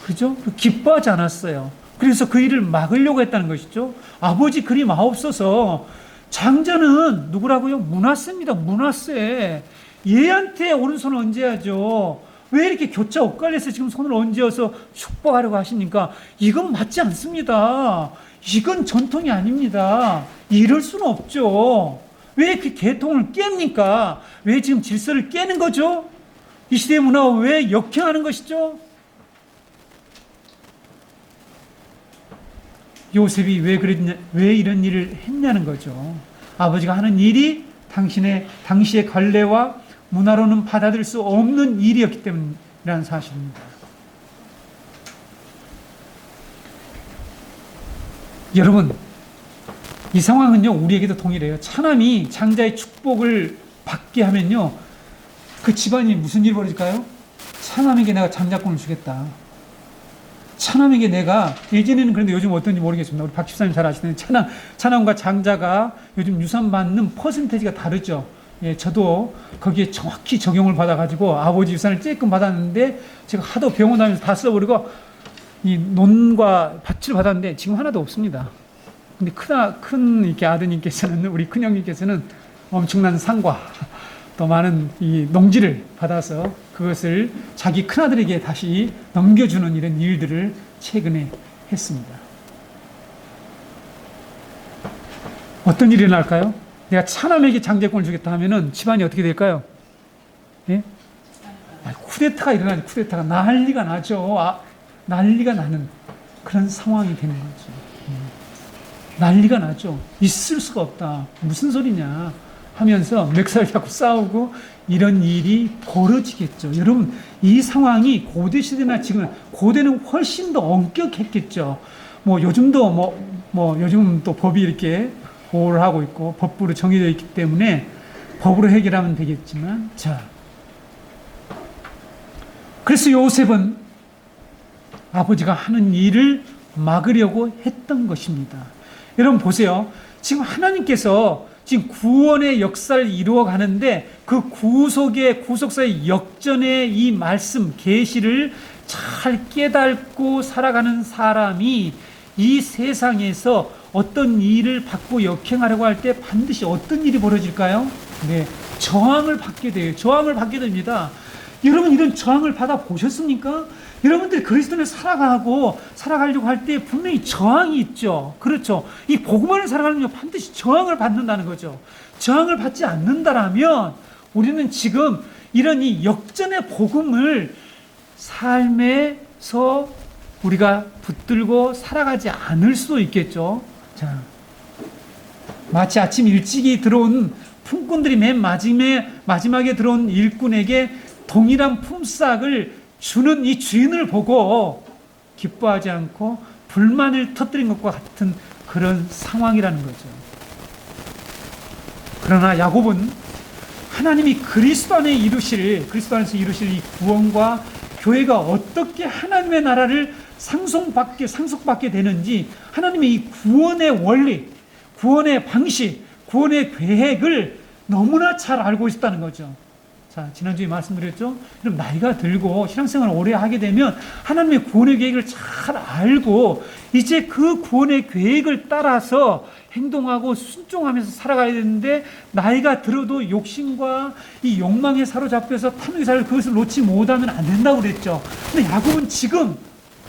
그죠? 기뻐하지 않았어요. 그래서 그 일을 막으려고 했다는 것이죠. 아버지 그리 마옵소서. 장자는 누구라고요? 므낫세입니다. 므낫세. 얘한테 오른손을 얹어야죠. 왜 이렇게 교차 엇갈려서 지금 손을 얹어서 축복하려고 하십니까? 이건 맞지 않습니다. 이건 전통이 아닙니다. 이럴 수는 없죠. 왜 그 계통을 깹니까? 왜 지금 질서를 깨는 거죠? 이 시대의 문화가 왜 역행하는 것이죠? 요셉이 왜 이런 일을 했냐는 거죠. 아버지가 하는 일이 당시의 관례와 문화로는 받아들일 수 없는 일이었기 때문이라는 사실입니다. 여러분, 이 상황은요, 우리에게도 동일해요. 차남이 장자의 축복을 받게 하면요, 그 집안이 무슨 일이 벌어질까요? 차남에게 내가 장자권을 주겠다. 차남에게 내가, 예전에는 그런데 요즘 어떤지 모르겠습니다. 우리 박 집사님 잘 아시는데, 차남과 장자가 요즘 유산 받는 퍼센테이지가 다르죠. 예, 저도 거기에 정확히 적용을 받아가지고 아버지 유산을 쬐끔 받았는데, 제가 하도 병원 다니면서 다 써버리고, 이 논과 밭을 받았는데, 지금 하나도 없습니다. 근데 큰 이렇게 아드님께서는, 우리 큰형님께서는 엄청난 상과 또 많은 이 농지를 받아서 그것을 자기 큰아들에게 다시 넘겨주는 이런 일들을 최근에 했습니다. 어떤 일이 날까요? 내가 차남에게 장제권을 주겠다 하면은 집안이 어떻게 될까요? 예? 쿠데타가 일어나죠. 쿠데타가 난리가 나죠. 난리가 나는 그런 상황이 되는 거죠. 난리가 나죠. 있을 수가 없다. 무슨 소리냐 하면서 멱살 잡고 싸우고 이런 일이 벌어지겠죠. 여러분, 이 상황이 고대 시대나 지금, 고대는 훨씬 더 엄격했겠죠. 뭐 요즘도 요즘 또 법이 이렇게 보호를 하고 있고 법부로 정해져 있기 때문에 법으로 해결하면 되겠지만, 자, 그래서 요셉은 아버지가 하는 일을 막으려고 했던 것입니다. 여러분 보세요. 지금 하나님께서 지금 구원의 역사를 이루어 가는데 그 구속사의 역전의 이 말씀, 계시를 잘 깨닫고 살아가는 사람이 이 세상에서 어떤 일을 받고 역행하려고 할 때 반드시 어떤 일이 벌어질까요? 네, 저항을 받게 돼요. 저항을 받게 됩니다. 여러분, 이런 저항을 받아 보셨습니까? 여러분들이 그리스도를 살아가려고 할 때 분명히 저항이 있죠. 그렇죠. 이 복음을 살아가려면 반드시 저항을 받는다는 거죠. 저항을 받지 않는다라면 우리는 지금 이런 이 역전의 복음을 삶에서 우리가 붙들고 살아가지 않을 수도 있겠죠. 자, 마치 아침 일찍이 들어온 품꾼들이 맨 마지막에 들어온 일꾼에게 동일한 품삯을 주는 이 주인을 보고 기뻐하지 않고 불만을 터뜨린 것과 같은 그런 상황이라는 거죠. 그러나 야곱은 하나님이 그리스도 안에서 이루실 이 구원과 교회가 어떻게 하나님의 나라를 상속받게 되는지, 하나님의 이 구원의 원리, 구원의 방식, 구원의 계획을 너무나 잘 알고 있었다는 거죠. 자, 지난주에 말씀드렸죠? 그럼 나이가 들고 신앙생활을 오래 하게 되면 하나님의 구원의 계획을 잘 알고 이제 그 구원의 계획을 따라서 행동하고 순종하면서 살아가야 되는데, 나이가 들어도 욕심과 이 욕망에 사로잡혀서 탐욕에 살고 그것을 놓지 못하면 안 된다고 그랬죠. 근데 야곱은 지금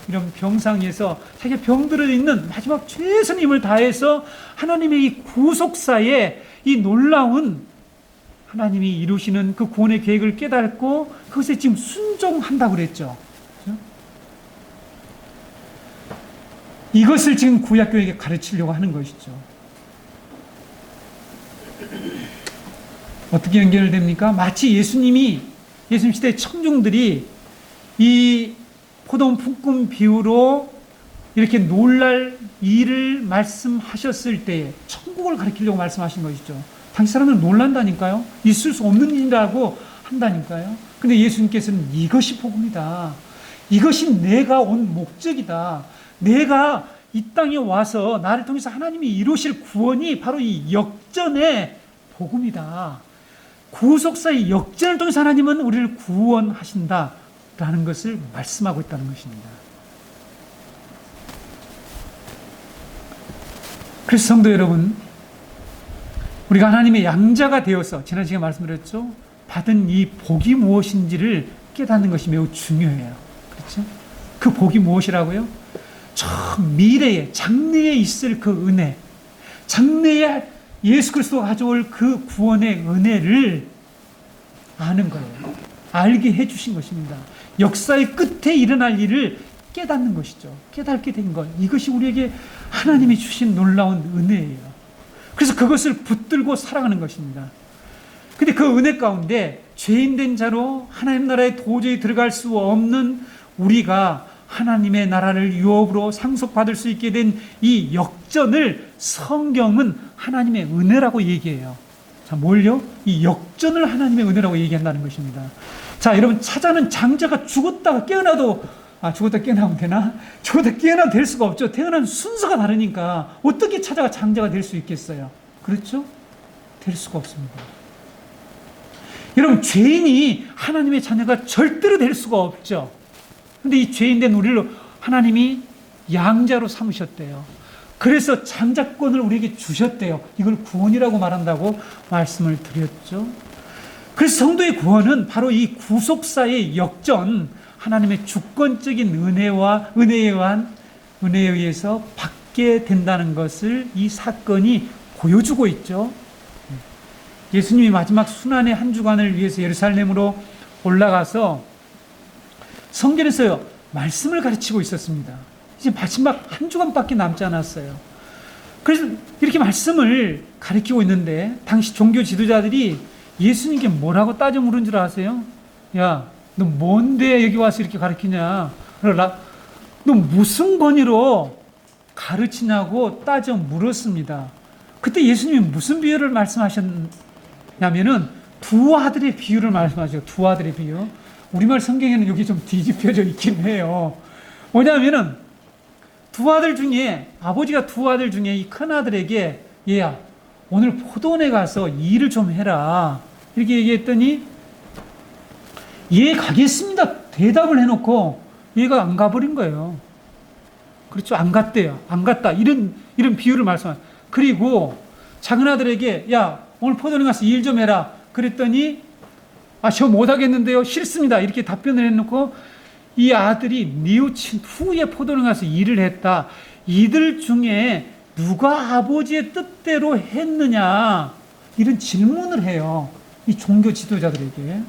이런 병상에서 자기가 병들어 있는 마지막 최선의 힘을 다해서 하나님의 이 구속사에 이 놀라운 하나님이 이루시는 그 구원의 계획을 깨닫고 그것에 지금 순종한다고 그랬죠. 그렇죠? 이것을 지금 구약교회에게 가르치려고 하는 것이죠. 어떻게 연결됩니까? 마치 예수님 시대 청중들이 이 포도원 품꾼 비유로 이렇게 놀랄 일을 말씀하셨을 때에 천국을 가리키려고 말씀하신 것이죠. 당시 사람들은 놀란다니까요. 있을 수 없는 일이라고 한다니까요. 근데 예수님께서는 이것이 복음이다. 이것이 내가 온 목적이다. 내가 이 땅에 와서 나를 통해서 하나님이 이루실 구원이 바로 이 역전의 복음이다. 구속사의 역전을 통해서 하나님은 우리를 구원하신다라는 것을 말씀하고 있다는 것입니다. 그래서 성도 여러분, 우리가 하나님의 양자가 되어서 지난 시간에 말씀드렸죠. 받은 이 복이 무엇인지를 깨닫는 것이 매우 중요해요. 그렇죠? 그 복이 무엇이라고요? 저 미래에, 장래에 있을 그 은혜, 장래에 예수 그리스도가 가져올 그 구원의 은혜를 아는 거예요. 알게 해주신 것입니다. 역사의 끝에 일어날 일을 깨닫는 것이죠. 깨닫게 된 것. 이것이 우리에게 하나님이 주신 놀라운 은혜예요. 그래서 그것을 붙들고 살아가는 것입니다. 근데 그 은혜 가운데 죄인된 자로 하나님 나라에 도저히 들어갈 수 없는 우리가 하나님의 나라를 유업으로 상속받을 수 있게 된 이 역전을 성경은 하나님의 은혜라고 얘기해요. 자, 뭘요? 이 역전을 하나님의 은혜라고 얘기한다는 것입니다. 자, 여러분, 찾아는 장자가 죽었다가 깨어나도 죽었다 깨어나면 되나? 죽었다 깨어나면 될 수가 없죠. 태어난 순서가 다르니까 어떻게 찾아가 장자가 될 수 있겠어요? 그렇죠? 될 수가 없습니다. 여러분, 죄인이 하나님의 자녀가 절대로 될 수가 없죠. 근데 이 죄인된 우리를 하나님이 양자로 삼으셨대요. 그래서 장자권을 우리에게 주셨대요. 이걸 구원이라고 말한다고 말씀을 드렸죠. 그래서 성도의 구원은 바로 이 구속사의 역전, 하나님의 주권적인 은혜에 의해서 받게 된다는 것을 이 사건이 보여주고 있죠. 예수님이 마지막 순환의 한 주간을 위해서 예루살렘으로 올라가서 성전에서 말씀을 가르치고 있었습니다. 이제 마지막 한 주간밖에 남지 않았어요. 그래서 이렇게 말씀을 가르치고 있는데 당시 종교 지도자들이 예수님께 뭐라고 따져 물은 줄 아세요? 야, 너 뭔데 여기 와서 이렇게 가르치냐? 너 무슨 권위로 가르치냐고 따져 물었습니다. 그때 예수님이 무슨 비유를 말씀하셨냐면은 두 아들의 비유를 말씀하셔요. 두 아들의 비유. 우리말 성경에는 여기 좀 뒤집혀져 있긴 해요. 뭐냐면은 아버지가 두 아들 중에 이 큰 아들에게, 얘야, 오늘 포도원에 가서 일을 좀 해라, 이렇게 얘기했더니 예, 가겠습니다 대답을 해놓고 얘가 안 가버린 거예요. 그렇죠? 안 갔대요. 안 갔다. 이런 비유를 말씀하세요. 그리고 작은 아들에게, 야, 오늘 포도원에 가서 일 좀 해라, 그랬더니 저 못하겠는데요, 싫습니다, 이렇게 답변을 해놓고 이 아들이 뉘우친 후에 포도원에 가서 일을 했다. 이들 중에 누가 아버지의 뜻대로 했느냐, 이런 질문을 해요, 이 종교 지도자들에게.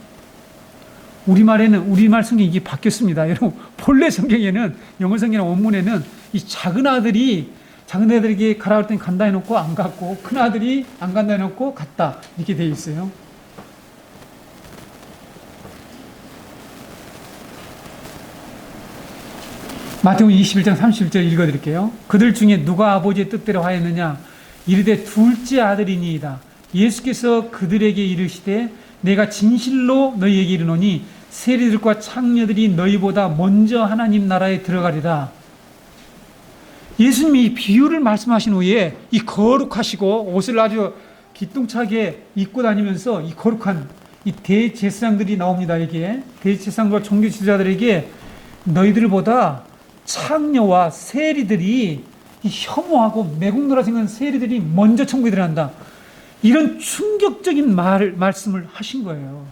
우리말 성경이 이게 바뀌었습니다. 여러분, 본래 성경에는, 영어 성경 원문에는 이 작은 애들에게 가라 했더니 간다 해놓고 안 갔고, 큰 아들이 안 간다 해놓고 갔다, 이렇게 되어 있어요. 마태복음 21장 31절 읽어드릴게요. 그들 중에 누가 아버지의 뜻대로 하였느냐, 이르되 둘째 아들이니이다. 예수께서 그들에게 이르시되 내가 진실로 너희에게 이르노니 세리들과 창녀들이 너희보다 먼저 하나님 나라에 들어가리라. 예수님이 이 비유를 말씀하신 후에 이 거룩하시고 옷을 아주 기똥차게 입고 다니면서 이 거룩한 이 대제사장들이 나옵니다. 여기에 대제사장과 종교 지도자들에게 너희들보다 창녀와 세리들이, 이 혐오하고 매국노라 생각하는 세리들이 먼저 천국에 들어간다, 이런 충격적인 말씀을 하신 거예요.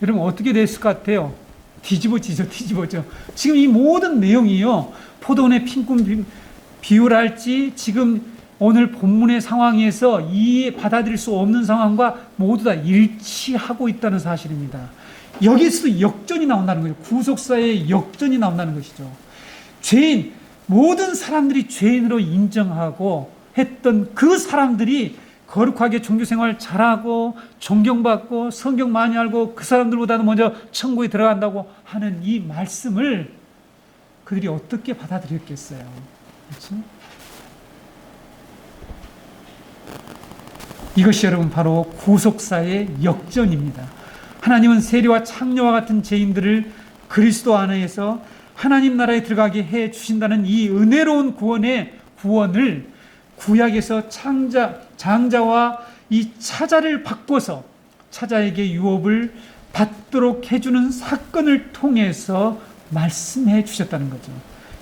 여러분, 어떻게 됐을 것 같아요? 뒤집어지죠. 지금 이 모든 내용이요, 포도원의 핀꾼 비유랄지 지금 오늘 본문의 상황에서 받아들일 수 없는 상황과 모두 다 일치하고 있다는 사실입니다. 여기서도 역전이 나온다는 거죠. 구속사의 역전이 나온다는 것이죠. 모든 사람들이 죄인으로 인정하고 했던 그 사람들이 거룩하게 종교생활 잘하고 존경받고 성경 많이 알고 그 사람들보다도 먼저 천국에 들어간다고 하는 이 말씀을 그들이 어떻게 받아들였겠어요? 그렇죠? 이것이 여러분 바로 구속사의 역전입니다. 하나님은 세리와 창녀와 같은 죄인들을 그리스도 안에서 하나님 나라에 들어가게 해 주신다는 이 은혜로운 구원을 구약에서 장자와 이 차자를 바꿔서 차자에게 유업을 받도록 해주는 사건을 통해서 말씀해 주셨다는 거죠.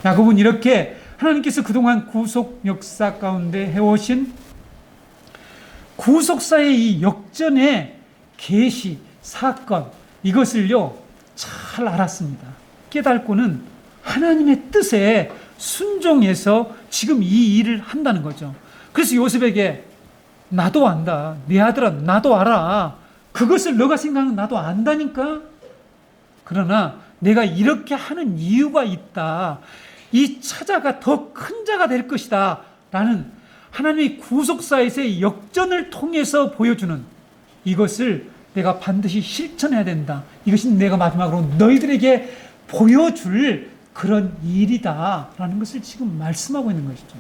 야곱은 이렇게 하나님께서 그동안 구속 역사 가운데 해오신 구속사의 이 역전의 계시, 사건, 이것을요 잘 알았습니다. 깨닫고는 하나님의 뜻에 순종해서 지금 이 일을 한다는 거죠. 그래서 요셉에게 나도 안다, 네 아들아 나도 알아, 그것을 너가 생각하는 나도 안다니까, 그러나 내가 이렇게 하는 이유가 있다, 이 차자가 더 큰 자가 될 것이다 라는 하나님의 구속사에서의 역전을 통해서 보여주는 이것을 내가 반드시 실천해야 된다, 이것이 내가 마지막으로 너희들에게 보여줄 그런 일이다 라는 것을 지금 말씀하고 있는 것이죠.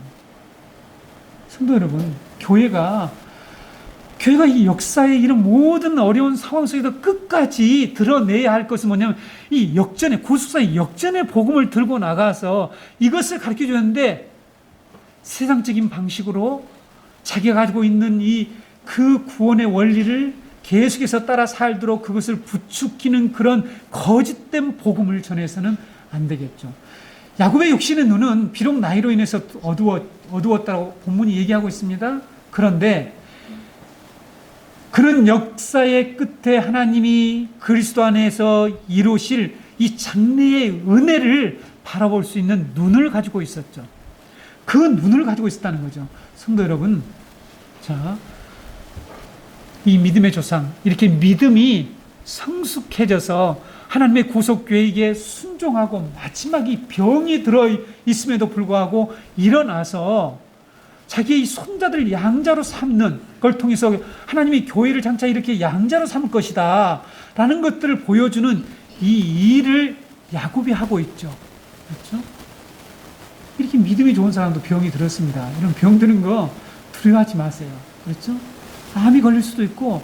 성도 여러분, 교회가 교회가 이 역사의 이런 모든 어려운 상황 속에서 끝까지 드러내야 할 것은 뭐냐면 이 역전의, 구속사의 역전의 복음을 들고 나가서 이것을 가르쳐 주는데 세상적인 방식으로 자기가 가지고 있는 그 구원의 원리를 계속해서 따라 살도록 그것을 부추기는 그런 거짓된 복음을 전해서는 안 되겠죠. 야곱의 육신의 눈은 비록 나이로 인해서 어두웠다고 본문이 얘기하고 있습니다. 그런데 그런 역사의 끝에 하나님이 그리스도 안에서 이루실 이 장래의 은혜를 바라볼 수 있는 눈을 가지고 있었죠. 그 눈을 가지고 있었다는 거죠. 성도 여러분, 자, 이 믿음의 조상, 이렇게 믿음이 성숙해져서 하나님의 구속 계획에 순종하고 마지막에 병이 들어 있음에도 불구하고 일어나서 자기의 손자들 양자로 삼는 걸 통해서 하나님이 교회를 장차 이렇게 양자로 삼을 것이다 라는 것들을 보여주는 이 일을 야곱이 하고 있죠. 그렇죠? 이렇게 믿음이 좋은 사람도 병이 들었습니다. 이런 병 드는 거 두려워하지 마세요. 그렇죠? 암이 걸릴 수도 있고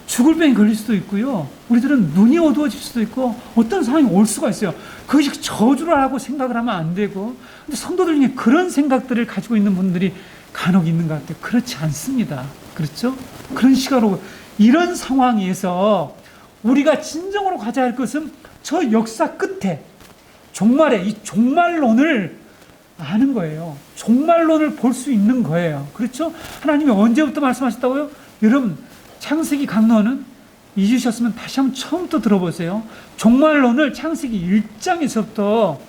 죽을 병이 걸릴 수도 있고요. 우리들은 눈이 어두워질 수도 있고 어떤 상황이 올 수가 있어요. 그것이 저주라고 생각을 하면 안 되고, 근데 성도들 중에 그런 생각들을 가지고 있는 분들이 간혹 있는 것 같아요. 그렇지 않습니다. 그렇죠? 그런 시각으로 이런 상황에서 우리가 진정으로 가져야 할 것은 저 역사 끝에 종말에 이 종말론을 아는 거예요. 종말론을 볼 수 있는 거예요. 그렇죠? 하나님이 언제부터 말씀하셨다고요? 여러분, 창세기 강론은 잊으셨으면 다시 한번 처음부터 들어보세요. 종말론을 창세기 1장에서부터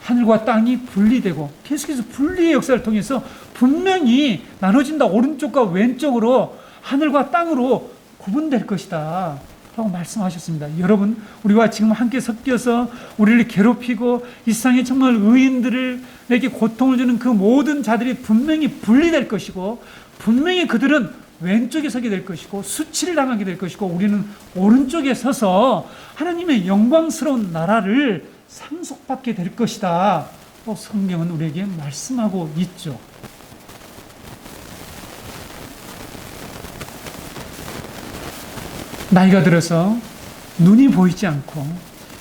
하늘과 땅이 분리되고 계속해서 분리의 역사를 통해서 분명히 나눠진다. 오른쪽과 왼쪽으로 하늘과 땅으로 구분될 것이다 라고 말씀하셨습니다. 여러분, 우리와 지금 함께 섞여서 우리를 괴롭히고 이 세상에 정말 의인들에게 고통을 주는 그 모든 자들이 분명히 분리될 것이고, 분명히 그들은 왼쪽에 서게 될 것이고 수치를 당하게 될 것이고, 우리는 오른쪽에 서서 하나님의 영광스러운 나라를 상속받게 될 것이다. 성경은 우리에게 말씀하고 있죠. 나이가 들어서 눈이 보이지 않고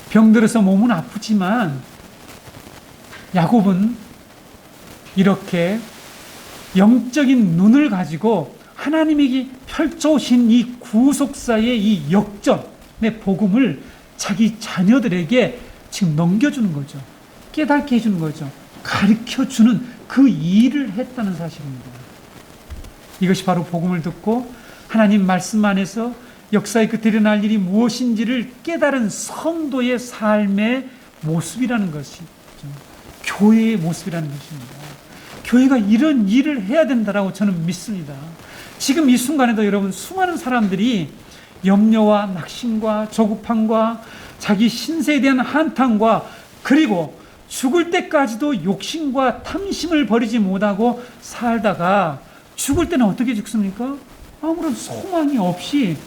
병들어서 몸은 아프지만 야곱은 이렇게 영적인 눈을 가지고 하나님에게 펼쳐오신 이 구속사의 이 역전의 복음을 자기 자녀들에게 지금 넘겨주는 거죠. 깨닫게 해주는 거죠. 가르쳐주는 그 일을 했다는 사실입니다. 이것이 바로 복음을 듣고 하나님 말씀 안에서 역사의 끝에 일어날 일이 무엇인지를 깨달은 성도의 삶의 모습이라는 것이죠. 교회의 모습이라는 것입니다. 교회가 이런 일을 해야 된다라고 저는 믿습니다. 지금 이 순간에도 여러분, 수많은 사람들이 염려와 낙심과 조급함과 자기 신세에 대한 한탄과 그리고 죽을 때까지도 욕심과 탐심을 버리지 못하고 살다가 죽을 때는 어떻게 죽습니까? 아무런 소망이 없이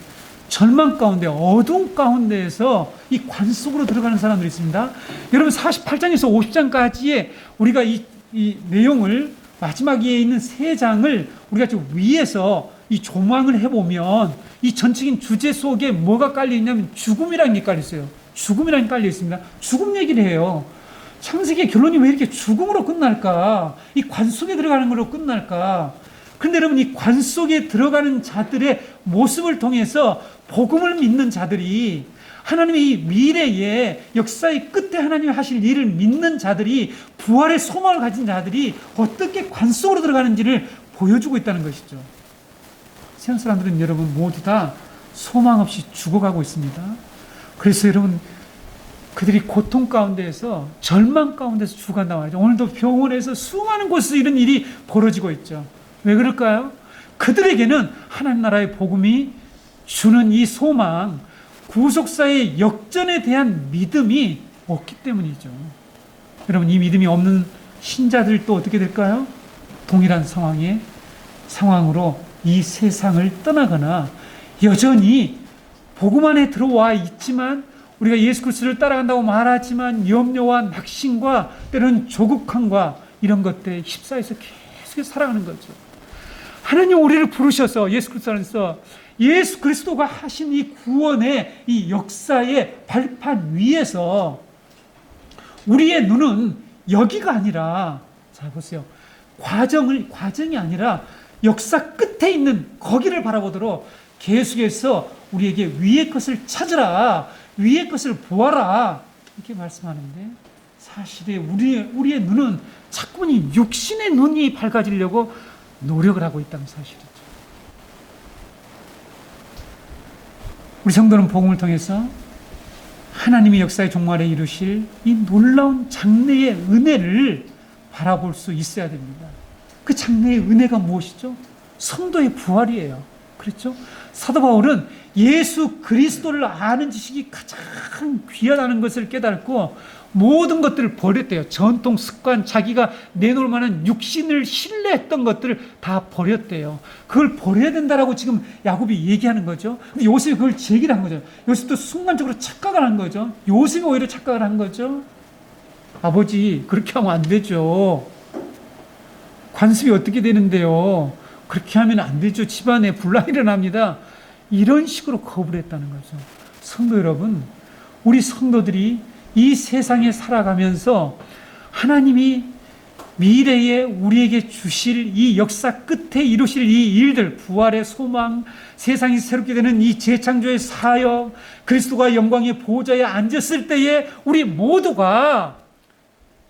절망 가운데, 어두운 가운데에서 이 관 속으로 들어가는 사람들이 있습니다. 여러분, 48장에서 50장까지의 우리가 이 내용을 마지막에 있는 3장을 우리가 좀 위에서 이 조망을 해보면 이 전적인 주제 속에 뭐가 깔려 있냐면 죽음이라는 게 깔려 있어요. 죽음이라는 게 깔려 있습니다. 죽음 얘기를 해요. 창세기의 결론이 왜 이렇게 죽음으로 끝날까? 이 관 속에 들어가는 걸로 끝날까? 그런데 여러분, 이 관 속에 들어가는 자들의 모습을 통해서 복음을 믿는 자들이, 하나님의 이 미래의 역사의 끝에 하나님이 하실 일을 믿는 자들이, 부활의 소망을 가진 자들이 어떻게 관 속으로 들어가는지를 보여주고 있다는 것이죠. 세상 사람들은 여러분 모두 다 소망 없이 죽어가고 있습니다. 그래서 여러분, 그들이 고통 가운데에서, 절망 가운데서 죽어간단 말이죠. 오늘도 병원에서 수많은 곳에서 이런 일이 벌어지고 있죠. 왜 그럴까요? 그들에게는 하나님 나라의 복음이 주는 이 소망, 구속사의 역전에 대한 믿음이 없기 때문이죠. 여러분, 이 믿음이 없는 신자들도 어떻게 될까요? 동일한 상황으로 이 세상을 떠나거나 여전히 복음 안에 들어와 있지만, 우리가 예수 그리스도를 따라간다고 말하지만 염려와 낙심과 때로는 조급함과 이런 것들에 휩싸여서 계속 살아가는 거죠. 하나님 우리를 부르셔서 예수 그리스도 안에서 예수 그리스도가 하신 이 구원의 이 역사의 발판 위에서 우리의 눈은 여기가 아니라, 자 보세요, 과정이 아니라 역사 끝에 있는 거기를 바라보도록 계속해서 우리에게 위의 것을 찾으라, 위의 것을 보아라, 이렇게 말씀하는데, 사실에 우리의 눈은 자꾸 이 육신의 눈이 밝아지려고 노력을 하고 있다는 사실이죠. 우리 성도는 복음을 통해서 하나님의 역사의 종말에 이루실 이 놀라운 장래의 은혜를 바라볼 수 있어야 됩니다. 그 장래의 은혜가 무엇이죠? 성도의 부활이에요. 그렇죠? 사도 바울은 예수 그리스도를 아는 지식이 가장 귀하다는 것을 깨닫고 모든 것들을 버렸대요. 전통, 습관, 자기가 내놓을 만한 육신을 신뢰했던 것들을 다 버렸대요. 그걸 버려야 된다라고 지금 야곱이 얘기하는 거죠. 근데 요셉이 그걸 제기를 한 거죠. 요셉도 순간적으로 착각을 한 거죠. 요셉이 오히려 착각을 한 거죠. 아버지, 그렇게 하면 안 되죠. 관습이 어떻게 되는데요? 그렇게 하면 안 되죠. 집안에 분란이 일어납니다. 이런 식으로 거부를 했다는 거죠. 성도 여러분, 우리 성도들이 이 세상에 살아가면서 하나님이 미래에 우리에게 주실 이 역사 끝에 이루실 이 일들, 부활의 소망, 세상이 새롭게 되는 이 재창조의 사역, 그리스도가 영광의 보좌에 앉았을 때에 우리 모두가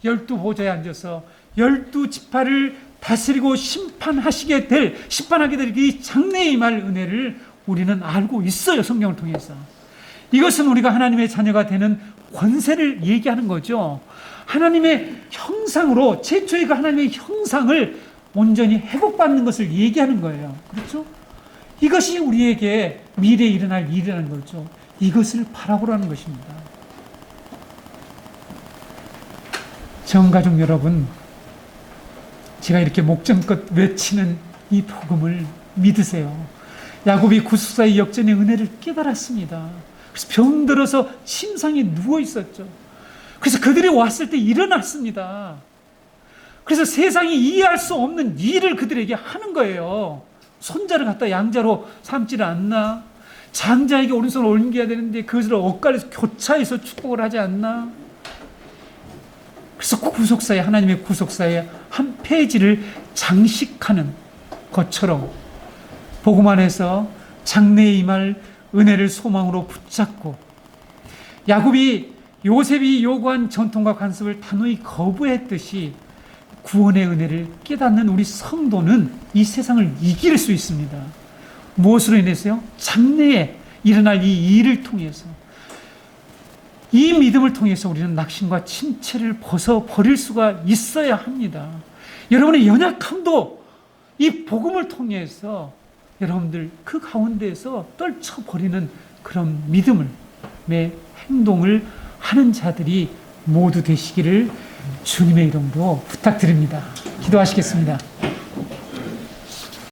12보좌에 앉아서 12지파를 다스리고 심판하게 될 이 장래의 말 은혜를 우리는 알고 있어요. 성경을 통해서. 이것은 우리가 하나님의 자녀가 되는 권세를 얘기하는 거죠. 하나님의 형상으로, 최초의 그 하나님의 형상을 온전히 회복받는 것을 얘기하는 거예요. 그렇죠? 이것이 우리에게 미래에 일어날 일이라는 거죠. 이것을 바라보라는 것입니다. 정가족 여러분, 제가 이렇게 목전껏 외치는 이 복음을 믿으세요. 야곱이 구속사의 역전의 은혜를 깨달았습니다. 그래서 병들어서 침상에 누워 있었죠. 그래서 그들이 왔을 때 일어났습니다. 그래서 세상이 이해할 수 없는 일을 그들에게 하는 거예요. 손자를 갖다 양자로 삼지를 않나? 장자에게 오른손을 옮겨야 되는데 그것을 엇갈려서 교차해서 축복을 하지 않나? 그래서 구속사에, 하나님의 구속사의 한 페이지를 장식하는 것처럼 복음 안에서 장래에 임할 은혜를 소망으로 붙잡고, 요셉이 요구한 전통과 관습을 단호히 거부했듯이 구원의 은혜를 깨닫는 우리 성도는 이 세상을 이길 수 있습니다. 무엇으로 인해서요? 장래에 일어날 이 일을 통해서, 이 믿음을 통해서 우리는 낙심과 침체를 벗어버릴 수가 있어야 합니다. 여러분의 연약함도 이 복음을 통해서 여러분들 그 가운데에서 떨쳐버리는 그런 믿음의 행동을 하는 자들이 모두 되시기를 주님의 이름으로 부탁드립니다. 기도하시겠습니다.